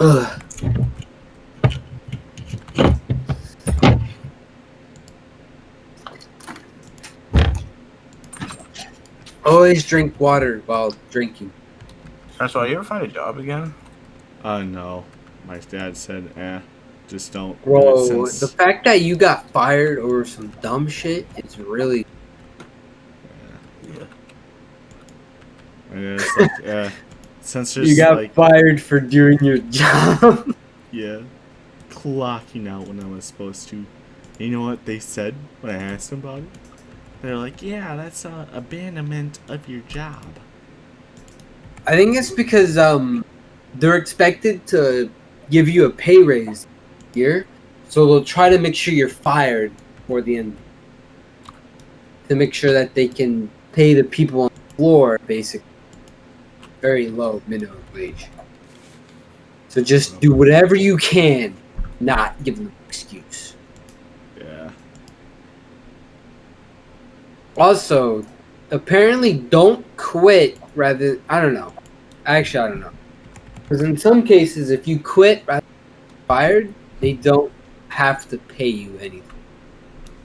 Ugh. Always drink water while drinking. So, you ever find a job again? No. My dad said, Just don't do it Bro, the since. fact that you got fired over some dumb shit is really. Yeah. And it's like, since You there's got like, fired for doing your job. yeah, clocking out when I was supposed to. You know what they said when I asked them about it? They're like, yeah, that's abandonment of your job. I think it's because they're expected to give you a pay raise here, so they'll try to make sure you're fired before the end, to make sure that they can pay the people on the floor basically very low minimum wage. So just do whatever you can, not give them an excuse. Yeah. Also, apparently don't quit rather, I don't know. Actually, I don't know. Because in some cases, if you quit rather than fired, they don't have to pay you anything.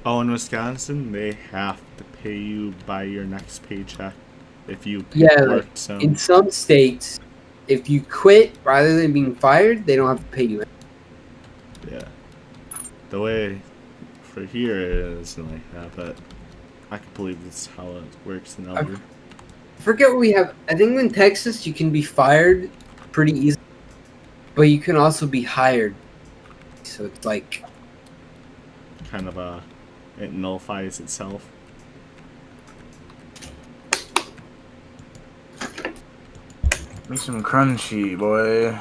Oh, in Wisconsin, they have to pay you by your next paycheck if you Yeah, like, worked some. in some states, if you quit rather than being fired, they don't have to pay you anything. Yeah. The way for here it isn't like that, but I can believe that's how it works in Elder. I forget what we have. I think in Texas, you can be fired pretty easily, but you can also be hired. So it's like, Kind of it nullifies itself. Make some crunchy, boy.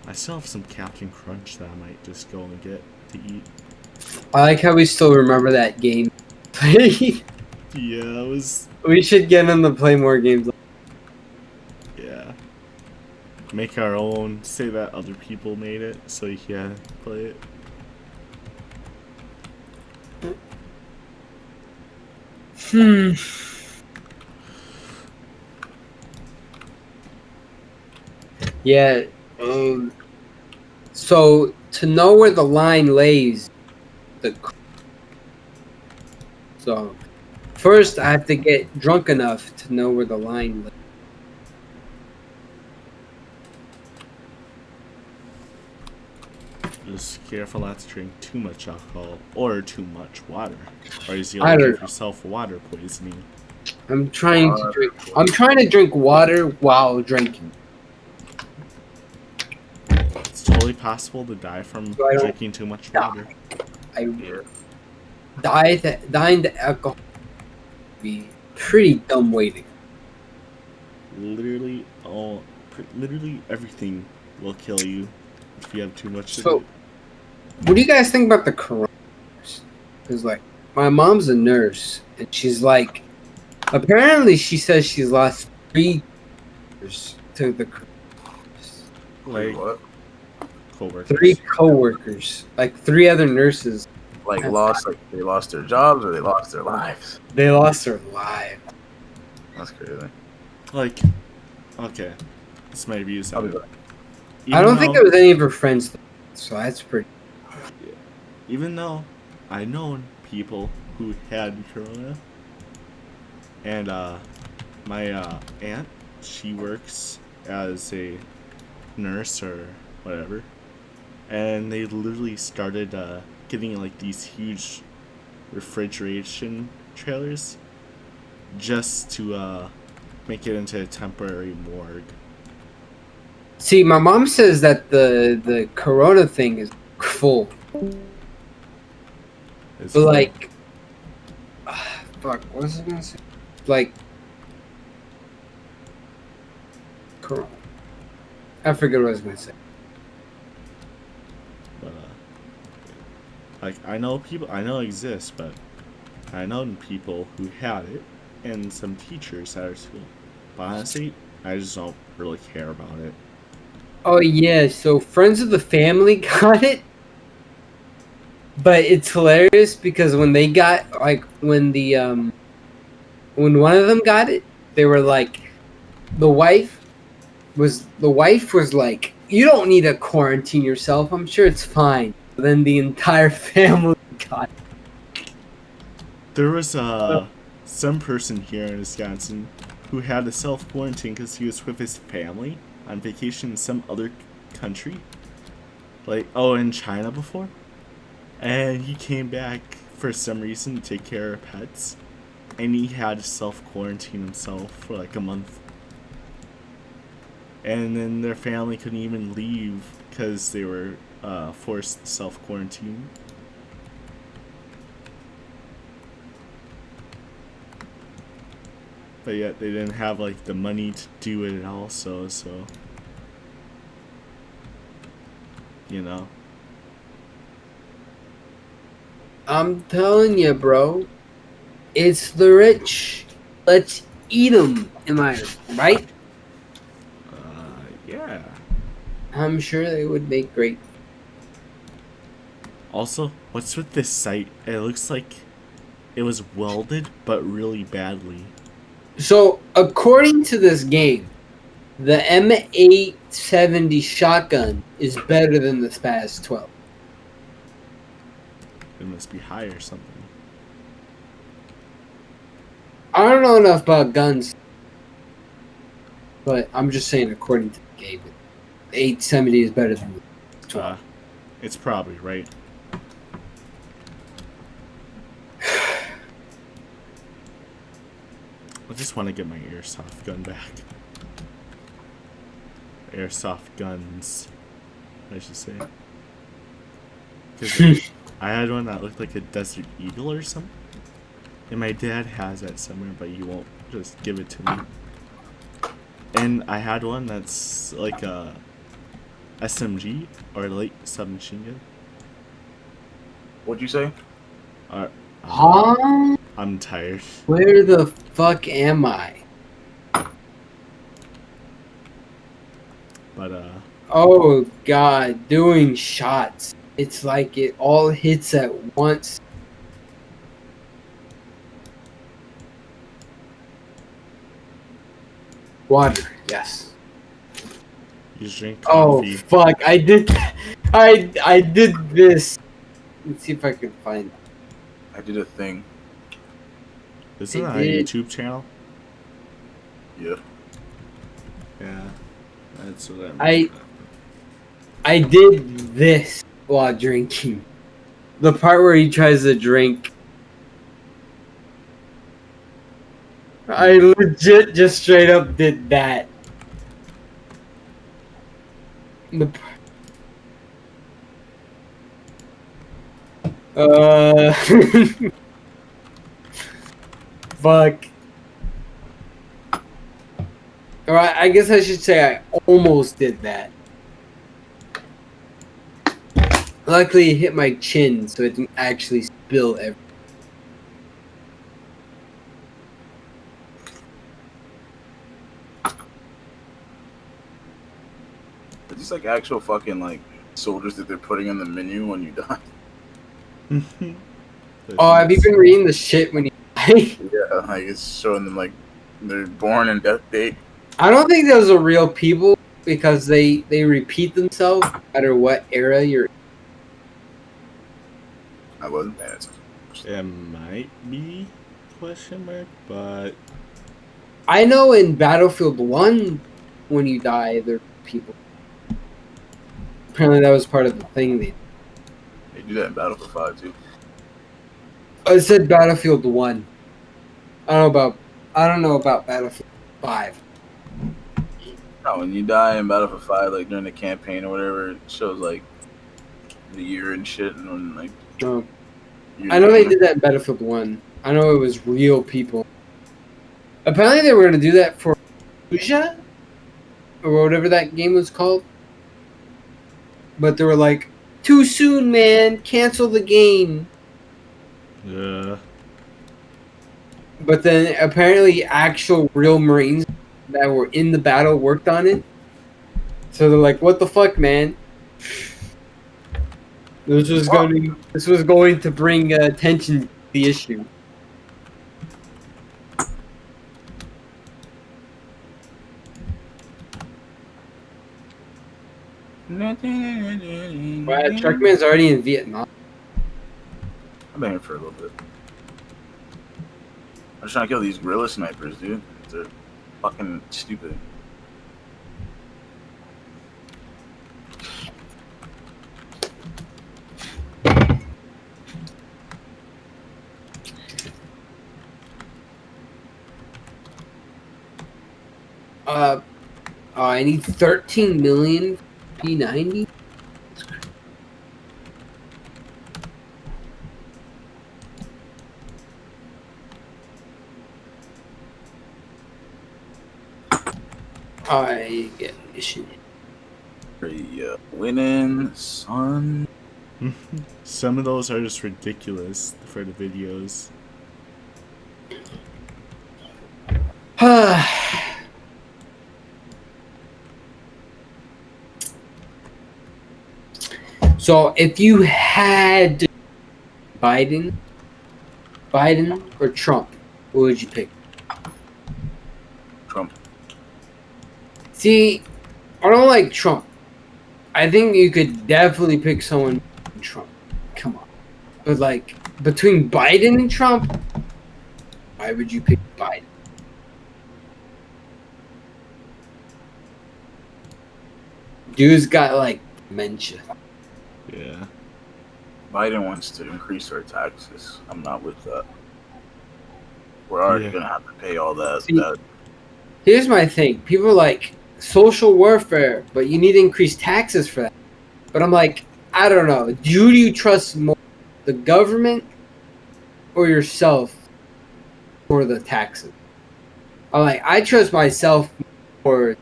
I still have some Captain Crunch that I might just go and get to eat. I like how we still remember that game. Yeah, it was. We should get them to play more games. Yeah. Make our own. Say that other people made it, so you can play it. Yeah. So to know where the line lays, so first I have to get drunk enough to know where the line lays. Just careful not to drink too much alcohol or too much water, or else I you'll don't give know. yourself water poisoning. I'm trying to drink. I'm trying to drink water while drinking. It's totally possible to die from So I don't drinking too much die. water. Dying to alcohol would be a pretty dumb way to go. Literally everything will kill you if you have too much of So, it. what do you guys think about the coronavirus? Because, like, my mom's a nurse, and she's like, apparently she says she's lost 3 years to the coronavirus. Like what? coworkers. 3 coworkers, like 3 other nurses. Like they lost their jobs or they lost their lives. They lost their lives. That's crazy. Like, okay, this might be I'll be something. back. I don't think it was any of her friends, though, so that's pretty. Even though I known people who had corona, and my aunt, she works as a nurse or whatever, and they literally started getting like these huge refrigeration trailers just to make it into a temporary morgue. See, my mom says that the corona thing is full. It's But like, fuck, what was I gonna say? Like, corona. I forget what I was gonna say. But, like, I know it exists, but I know people who had it, and some teachers at our school. But honestly, I just don't really care about it. Oh yeah, so friends of the family got it, but it's hilarious because when they got when one of them got it, they were like, the wife was like, you don't need to quarantine yourself. I'm sure it's fine. But then the entire family got it. There was some person here in Wisconsin who had to self-quarantine because he was with his family on vacation in some other country, like, oh, in China before, and he came back for some reason to take care of pets, and he had to self-quarantine himself for like a month. And then their family couldn't even leave because they were forced to self-quarantine. But yet they didn't have like the money to do it also, so you know. I'm telling you, bro. It's the rich. Let's eat them. Am I right? Yeah. I'm sure they would make great. Also, what's with this site? It looks like it was welded, but really badly. So, according to this game, the M870 shotgun is better than the Spaz 12. It must be high or something. I don't know enough about guns, but I'm just saying, according to the game, the 870 is better than the 12. It's probably right. I just want to get my airsoft gun back. Airsoft guns, I should say. 'Cause I had one that looked like a Desert Eagle or something. And my dad has that somewhere, but you won't just give it to me. And I had one that's like a SMG or light submachine gun. What'd you say? Huh? I'm tired. Where the fuck am I? But Oh god, doing shots. It's like it all hits at once. Water, yes. you drink Oh coffee. fuck, I did I did this. Let's see if I can find it. I did a thing. Isn't that I a did. YouTube channel? Yeah. Yeah. That's what I did this while drinking. The part where he tries to drink. I legit just straight up did that. The fuck. Or I guess I should say I almost did that. Luckily, it hit my chin, so it didn't actually spill everything. It's just like actual fucking like soldiers that they're putting in the menu when you die. Oh, have you been reading the shit when you die? Yeah, like it's showing them like their born and death date. I don't think those are real people because they repeat themselves no matter what era you're in. I wasn't paying attention. It might be question mark, but I know in Battlefield 1, when you die, there are people. Apparently that was part of the thing they do that in Battlefield 5 too. I said Battlefield 1. I don't know about Battlefield 5. No, when you die in Battlefield 5, like during the campaign or whatever, it shows like the year and shit, and when like. No. I know they did that in Battlefield 1. I know it was real people. Apparently they were going to do that for Fallujah? Or whatever that game was called. But they were like, too soon, man. Cancel the game. yeah. But then apparently actual real Marines that were in the battle worked on it. So they're like, what the fuck, man? This was going to bring attention to the issue. Wow, Truckman's already in Vietnam. I've been here for a little bit. I'm just trying to kill these guerrilla snipers, dude. They're fucking stupid. I need 13 million P90. I get mission. Winning, son. Some of those are just ridiculous for the videos. So if you had Biden or Trump, what would you pick? Trump. See, I don't like Trump. I think you could definitely pick someone Trump. Come on. But like between Biden and Trump, why would you pick Biden? Dude's got like dementia. Yeah. Biden wants to increase our taxes. I'm not with that. We're already gonna have to pay all that. See, here's my thing. People are like social warfare, but you need to increase taxes for that. But I'm like, I don't know. Do you trust more the government or yourself for the taxes? I'm like, I trust myself more.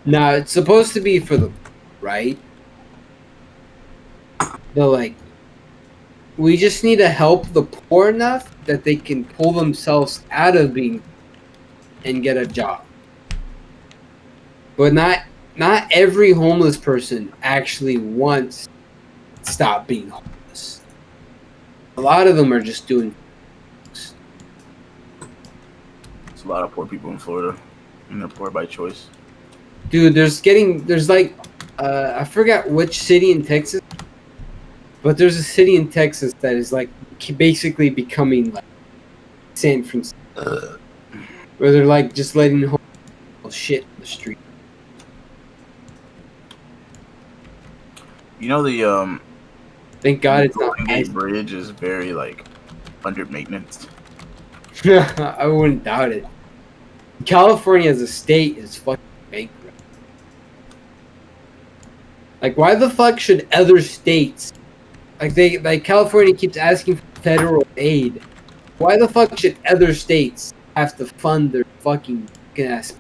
Now it's supposed to be for the right. But like, we just need to help the poor enough that they can pull themselves out of being and get a job. But not every homeless person actually wants to stop being homeless. A lot of them are just doing There's a lot of poor people in Florida, and they're poor by choice. Dude, there's like I forgot which city in Texas, but there's a city in Texas that is like basically becoming like San Francisco, where they're like just letting homeless people shit in the street. You know the Thank God it's not Golden Gate Bridge is very like under maintenance. I wouldn't doubt it. California as a state is fucking bankrupt. Like, why the fuck should other states, like California keeps asking for federal aid? Why the fuck should other states have to fund their fucking ass?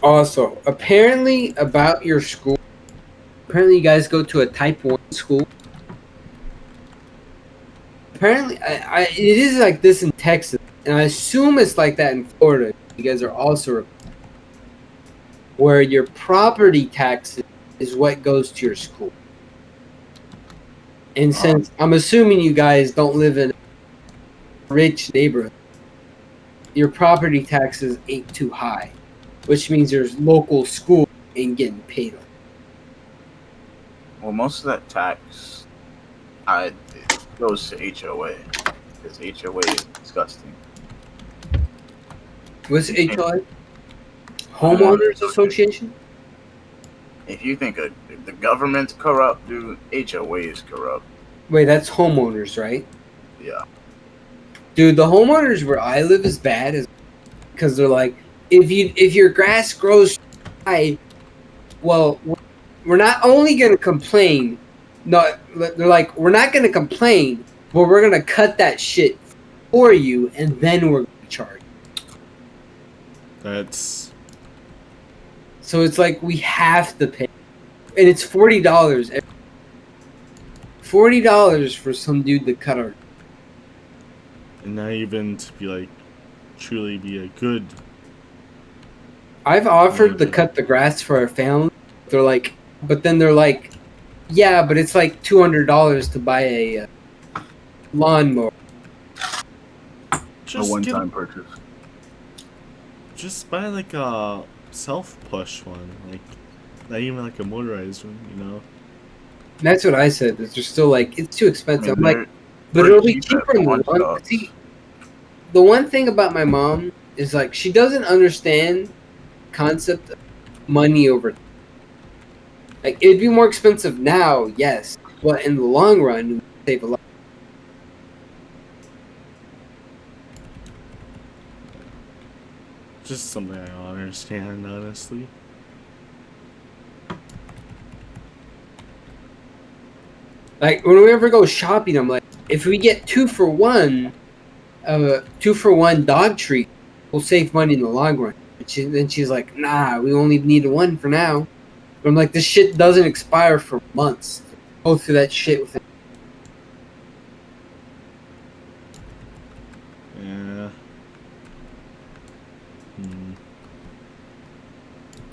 Also, apparently about your school, apparently you guys go to a type 1 school. Apparently, it is like this in Texas, and I assume it's like that in Florida. You guys are also where your property taxes is what goes to your school. And since I'm assuming you guys don't live in a rich neighborhood, your property taxes ain't too high, which means your local school ain't getting paid on. Well, most of that tax, it goes to HOA because HOA is disgusting. What's HOA? Homeowners Association? If you think the government's corrupt, dude, HOA is corrupt. Wait, that's homeowners, right? Yeah. Dude, the homeowners where I live is bad, is because they're like, if your grass grows high, well, we're not only gonna complain. No, they're like, we're not gonna complain, but we're gonna cut that shit for you, and then we're gonna charge. That's So it's like we have to pay, and it's $40. $40 for some dude to cut our. and not even to be like truly be a good. I've offered to cut the grass for our family. They're like, but then they're like, yeah, but it's like $200 to buy a lawnmower. A one-time purchase. Just buy like a self-push one, like not even like a motorized one, you know. That's what I said. They're still like, it's too expensive. I'm like, but they're it'll be cheap at cheaper in the pawn long. shops. See, the one thing about my mom is like she doesn't understand concept of money over. Like it'd be more expensive now, yes, but in the long run, it would save a lot. Just something I don't understand, honestly. Like when we ever go shopping, I'm like, if we get 2 for 1 dog treat, we'll save money in the long run. Then she's like, nah, we only need 1 for now. But I'm like, this shit doesn't expire for months. Go through that shit with. Yeah.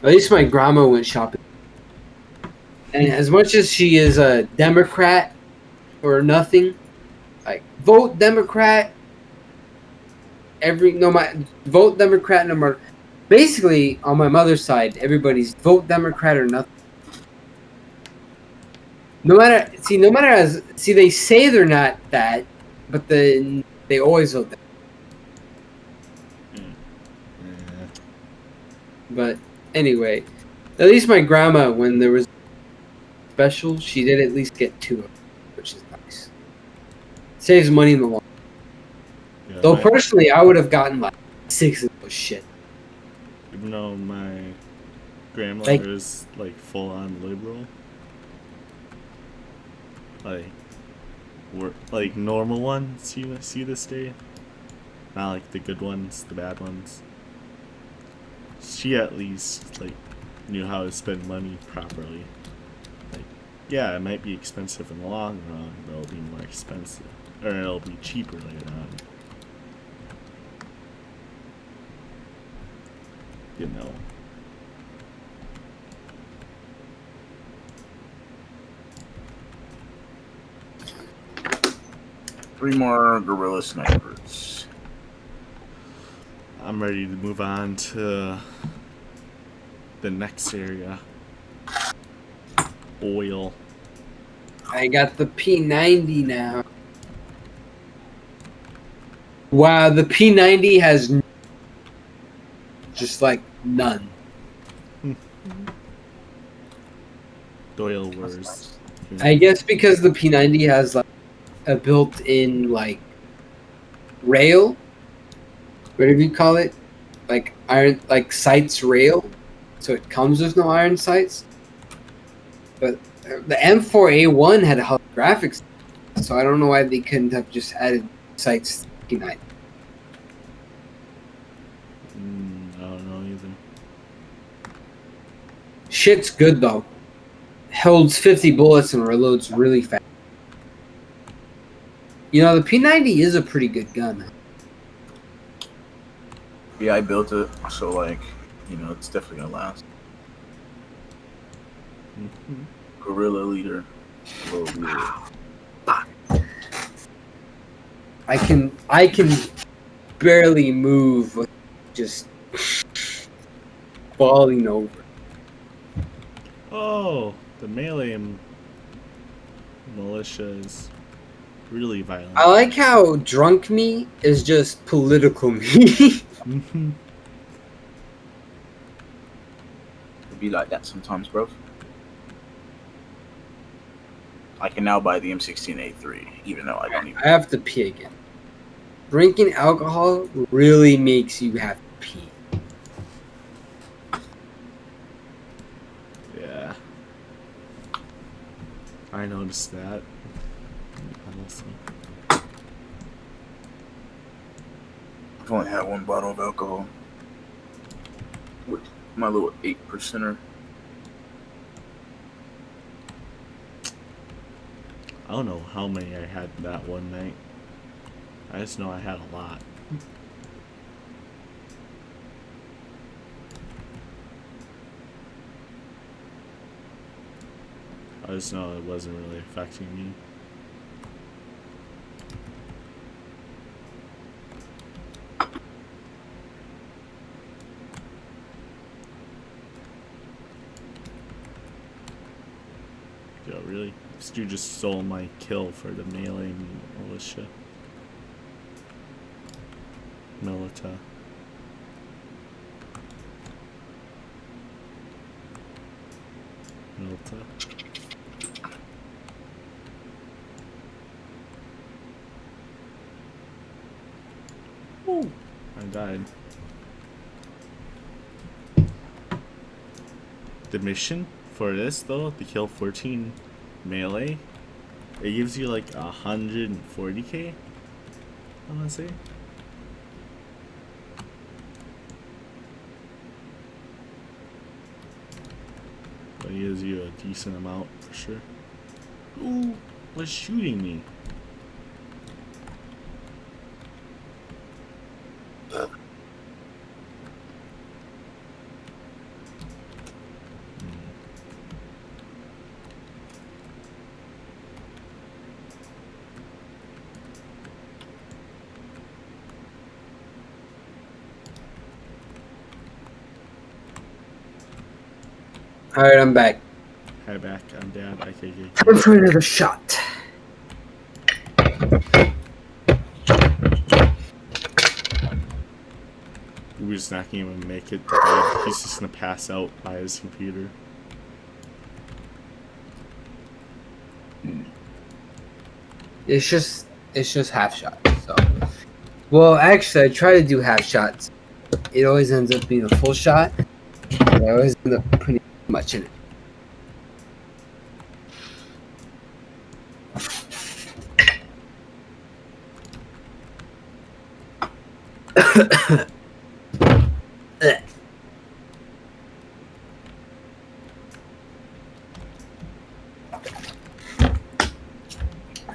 At least my grandma went shopping. And as much as she is a Democrat or nothing, like vote Democrat. Vote Democrat no matter. Basically, on my mother's side, everybody's vote Democrat or nothing. No matter they say they're not that, but then they always vote that. Yeah. But anyway, at least my grandma, when there was special, she did at least get 2 of them, which is nice. Saves money in the long. Yeah, Though personally, I would have gotten like 6 of those shit. Even though my grandmother is like full on liberal, like normal ones you see this day, not like the good ones, the bad ones. She at least like knew how to spend money properly. Like, yeah, it might be expensive in the long run, but it'll be more expensive, or it'll be cheaper later on. You know. Three more gorilla snipers. I'm ready to move on to the next area. Oil. I got the P90 now. Wow, the P90 has just like none. Oil wars. I guess because the P90 has like a built-in like rail, whatever you call it, like iron, like sights rail, so it comes with no iron sights. But the M4A1 had holographics, so I don't know why they couldn't have just added sights to P90. I don't know either. Shit's good though. Holds 50 bullets and reloads really fast. You know, the P90 is a pretty good gun. Yeah, I built it, so like, you know, it's definitely gonna last. Gorilla leader. I can barely move with just falling over. Oh, the melee militia is really violent. I like how drunk me is just political me. Mm-hmm. It'd be like that sometimes, bro. I can now buy the M16A3, even though I don't even. I have to pee again. Drinking alcohol really makes you have to pee. Yeah. I noticed that. Honestly. I've only had 1 bottle of alcohol. With my little 8%er. I don't know how many I had that one night. I just know I had a lot. I just know it wasn't really affecting me. Yo, really? This dude just stole my kill for the melee militia. Milita. Delta. Ooh, I died. The mission for this though, to kill 14 melee, it gives you like 140k, I wanna say. But it gives you a decent amount for sure. Ooh, what's shooting me? All right, I'm back. Hi back, I'm Dad, IKK. Time for another shot. We're just not gonna even make it to bed. He's just gonna pass out by his computer. It's just half shots. So, well, actually, I try to do half shots. It always ends up being a full shot. I always end up putting much in it.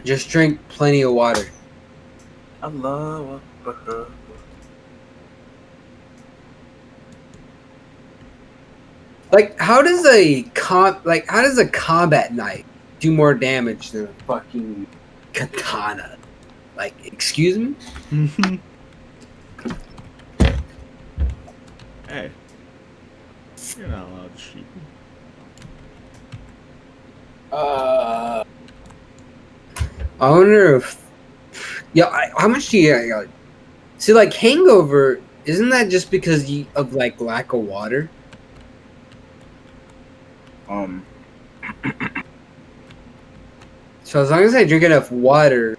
Just drink plenty of water. Allah. Like, how does a combat knife do more damage than a fucking katana? Like, excuse me? Hey, you're not allowed to shoot. I wonder if, how much do you got? See, like, hangover, isn't that just because of like lack of water? So as long as I drink enough water,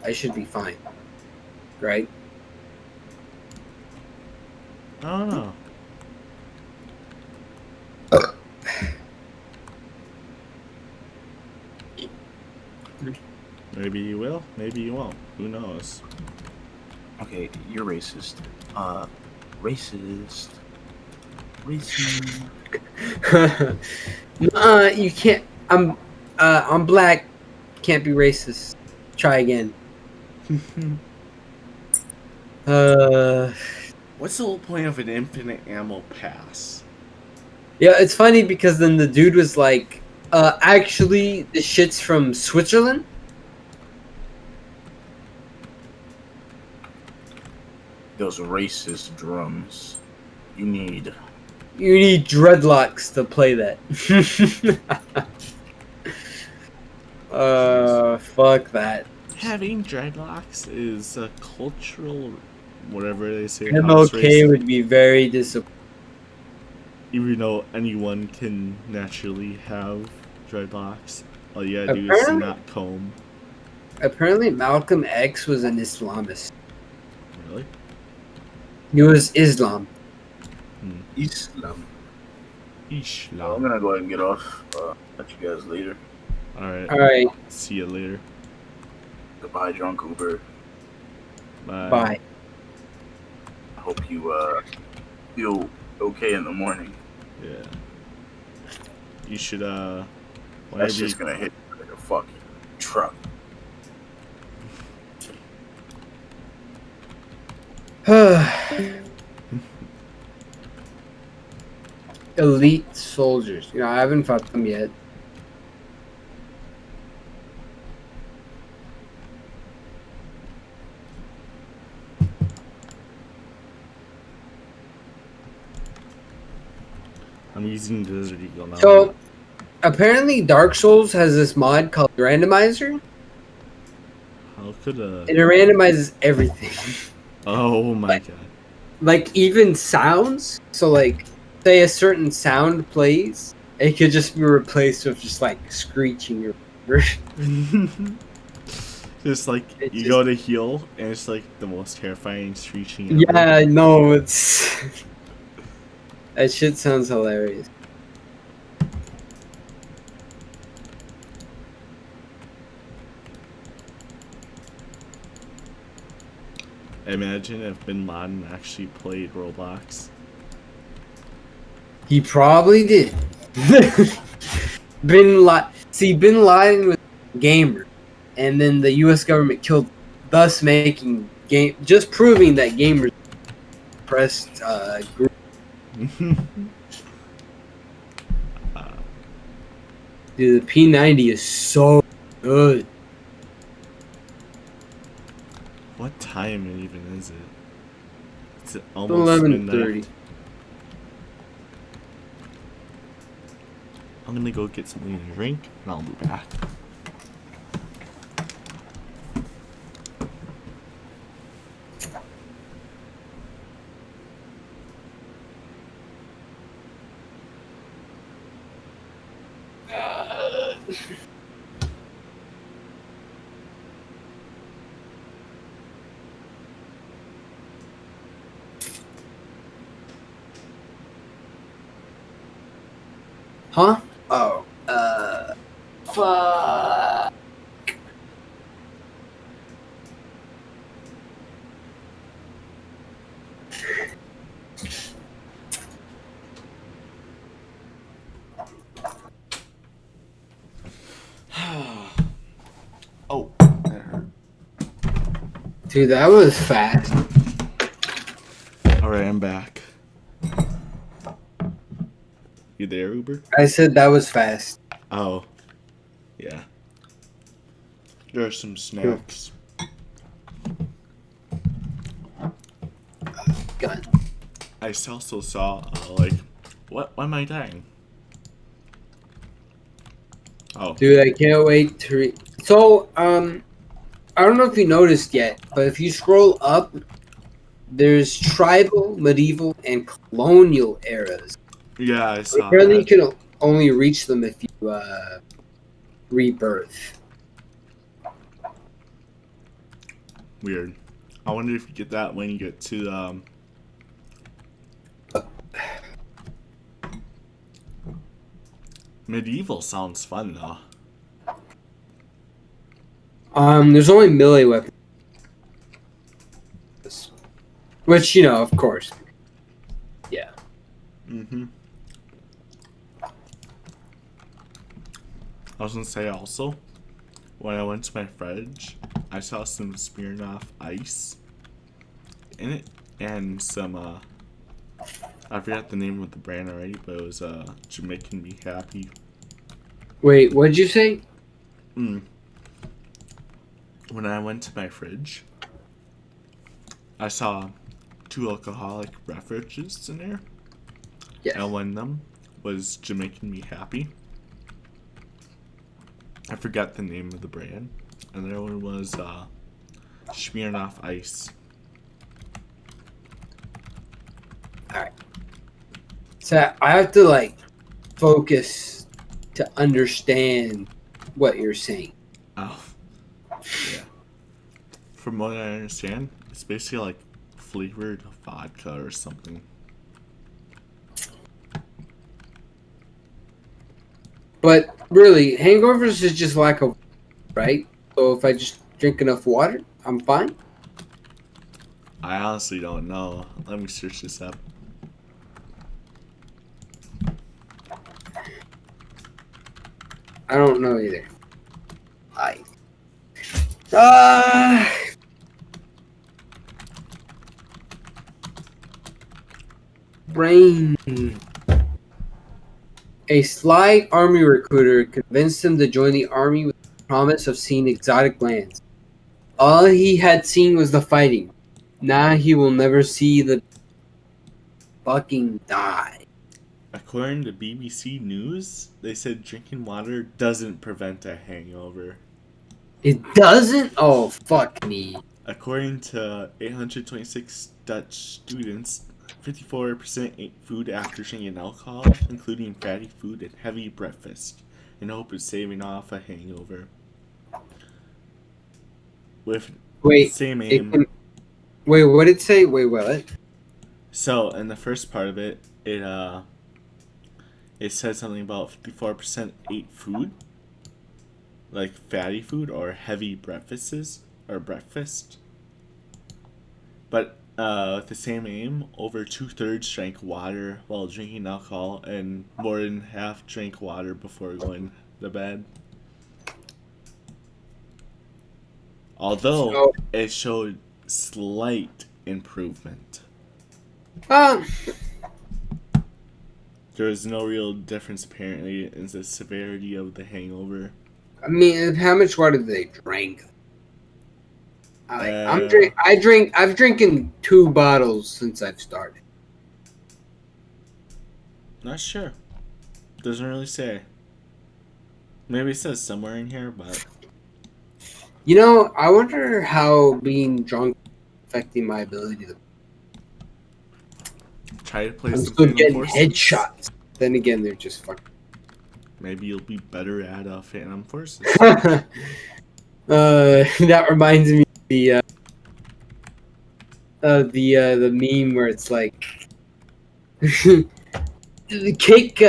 I should be fine, right? I don't know. Maybe you will, maybe you won't. Who knows? Okay, you're racist. Racist. Racist. You can't. I'm black. Can't be racist. Try again. What's the whole point of an infinite ammo pass? Yeah, it's funny because then the dude was like, actually, this shit's from Switzerland. Those racist drums. You need dreadlocks to play that. Fuck that. Having dreadlocks is a cultural, whatever they say. MLK would be very disappointed. Even though anyone can naturally have dreadlocks, all you gotta do is not comb. Apparently, Malcolm X was an Islamist. Really? He was Islam. Islam. Islam. I'm gonna go ahead and get off. Catch you guys later. Alright. See you later. Goodbye, drunk Uber. Bye. I hope you feel okay in the morning. Yeah. You should That's just gonna hit like a fucking truck. Elite soldiers. You know, I haven't fought them yet. I'm using Desert Eagle now. So, apparently Dark Souls has this mod called Randomizer. How could And it randomizes everything. Oh my god. Like, even sounds. So, like, say a certain sound plays, It could just be replaced with just like screeching or Just like It you just- go to heal, and it's like the most terrifying screeching ever. Yeah, I know it's that shit sounds hilarious. Imagine if Bin Laden actually played Roblox. He probably did. Bin Laden was a gamer, and then the U.S. government killed, thus making just proving that gamers oppressed group. Dude, the P90 is so good. What time even is it? It's almost 11:30. midnight. I'm gonna go get something to drink, and I'll be back. Huh? Oh. Fuck. Oh, that hurt. Dude, that was fast. Alright, I'm back. You there, Uber? I said that was fast. Oh. Yeah. There are some snacks. Gun. I also saw, like, what am I dying? Oh. Dude, I can't wait to So, I don't know if you noticed yet, but if you scroll up, there's tribal, medieval, and colonial eras. Yeah, I saw Apparently, you that. can only reach them if you rebirth. Weird. I wonder if you get that when you get to, medieval sounds fun, though. There's only melee weapons, which of course. Yeah. Mm-hmm. I was gonna say also, when I went to my fridge, I saw some Smirnoff Ice in it, and some, I forgot the name of the brand already, but it was, Jamaican Me Happy. Wait, what'd you say? When I went to my fridge, I saw 2 alcoholic beverages in there, Yes. and one of them was Jamaican Me Happy. I forgot the name of the brand. And the other one was Smirnoff Ice. Alright. So I have to focus to understand what you're saying. Oh. Yeah. From what I understand, it's basically like flavored vodka or something. But really, hangovers is just lack of, right? So if I just drink enough water, I'm fine. I honestly don't know. Let me search this up. I don't know either. Ah. Brain. A sly army recruiter convinced him to join the army with the promise of seeing exotic lands. All he had seen was the fighting. Now he will never see the fucking die. According to BBC News, they said drinking water doesn't prevent a hangover. It doesn't? Oh, fuck me. According to 826 Dutch students, 54% ate food after drinking alcohol, including fatty food and heavy breakfast, in hope of saving off a hangover. With the Wait, same it aim. can, wait, what did it say? Wait, what? So in the first part of it, it said something about 54% ate food, like fatty food or heavy breakfasts or breakfast. But with the same aim, over 2/3 drank water while drinking alcohol, and more than half drank water before going to bed. Although So, it showed slight improvement. um, There was no real difference apparently in the severity of the hangover. I mean, how much water did they drink? Uh, I've drinking 2 bottles since I've started. Not sure. Doesn't really say. Maybe it says somewhere in here, but You know, I wonder how being drunk is affecting my ability to. try to play I'm some still Phantom getting Forces. headshots. Then again, they're just fucking. Maybe you'll be better at Phantom Forces. That reminds me of the meme where it's like kick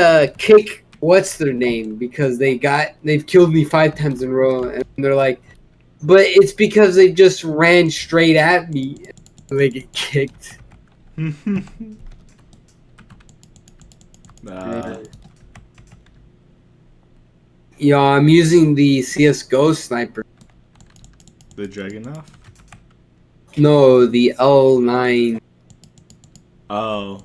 what's their name, because they've killed me 5 times in a row, and they're like, but it's because they just ran straight at me and they get kicked. uh, Yeah, I'm using the CS:GO sniper. the Dragunov? No, the L9. Oh.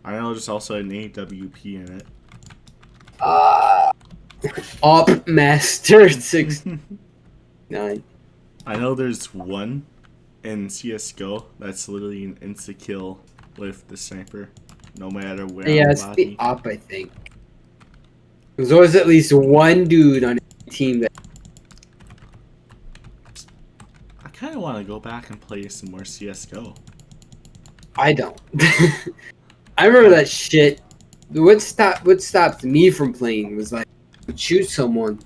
I know there's also an AWP in it. Op Master 69. I know there's one in CSGO that's literally an insta-kill with the sniper, no matter where Yeah, on the it's the body. Op, I think. There's always at least one dude on a team that. I kind of want to go back and play some more CSGO. I don't. I remember that shit. What stopped me from playing was like, I would shoot someone.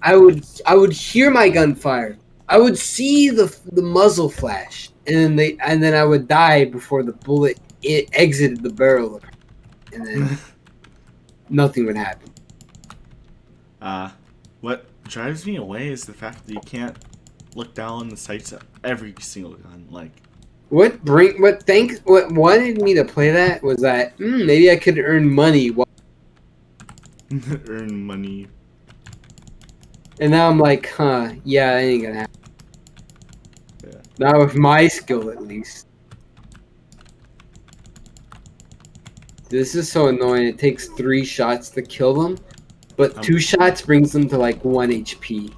I would hear my gunfire. I would see the muzzle flash, and then I would die before the bullet exited the barrel, and then nothing would happen. What drives me away is the fact that you can't look down the sights of every single gun. Like, What wanted me to play that was that maybe I could earn money. earn money. And now I'm like, yeah, that ain't gonna happen. Yeah. Not with my skill, at least. This is so annoying. It takes 3 shots to kill them, but 2 shots brings them to like 1 HP.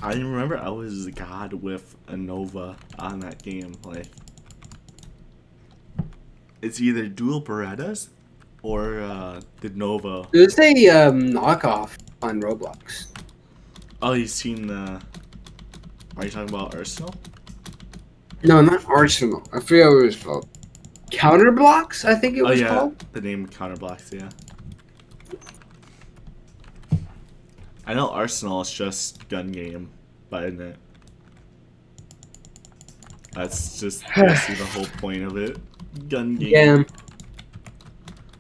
I remember I was god with a Nova on that game. Like, it's either dual Berettas or the Nova. There's a knockoff on Roblox. Oh, you've seen the... Are you talking about Arsenal? No, not Arsenal. I forget what it was called. Counterblocks, I think it was called. The name Counterblocks, yeah. I know Arsenal is just gun game, but isn't it? That's just basically the whole point of it. Gun game. Yeah.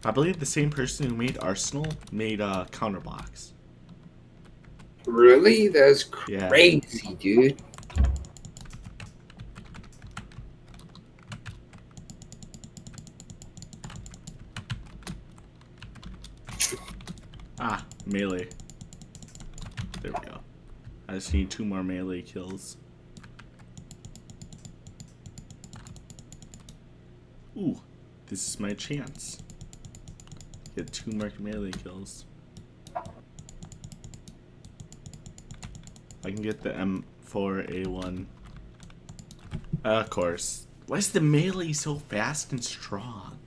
I believe the same person who made Arsenal made Counterblocks. Really? That's Yeah. crazy, dude. Ah, melee. There we go. I just need 2 more melee kills. Ooh, this is my chance. Get 2 more melee kills. I can get the M4A1. Of course. Why is the melee so fast and strong?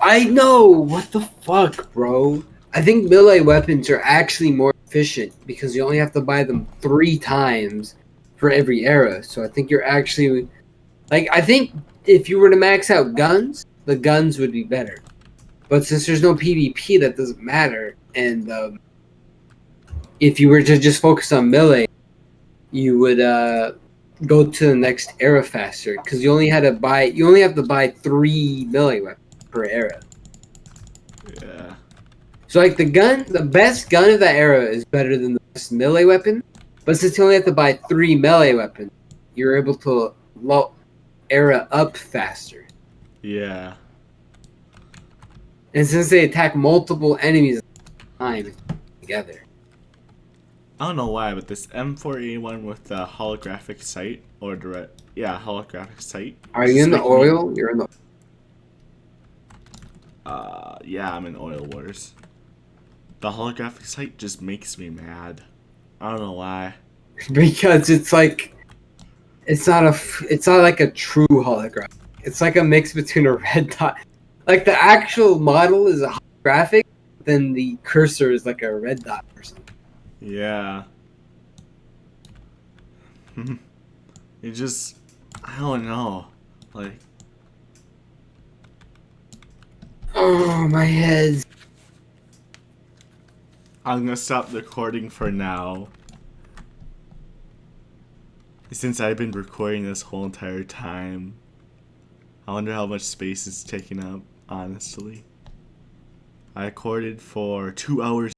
I know. What the fuck, bro? I think melee weapons are actually more efficient efficient because you only have to buy them 3 times for every era. So I think you're actually like I think if you were to max out guns, the guns would be better. But since there's no PvP, that doesn't matter. And if you were to just focus on melee, you would go to the next era faster because you only have to buy 3 melee weapons per era. Yeah. So like the best gun of that era is better than the best melee weapon. But since you only have to buy 3 melee weapons, you're able to era up faster. Yeah. And since they attack multiple enemies at a time together. I don't know why, but this M4A1 with the holographic sight or direct, yeah, holographic sight. Are you in the oil? You're in the. Yeah, I'm in Oil Wars. The holographic sight just makes me mad. I don't know why. Because it's like it's not like a true hologram. It's like a mix between a red dot. Like the actual model is a holographic, then the cursor is like a red dot or something. Yeah. It just, I don't know. Like, Oh, my head. I'm gonna stop recording for now. Since I've been recording this whole entire time. I wonder how much space it's taking up, honestly. I recorded for 2 hours.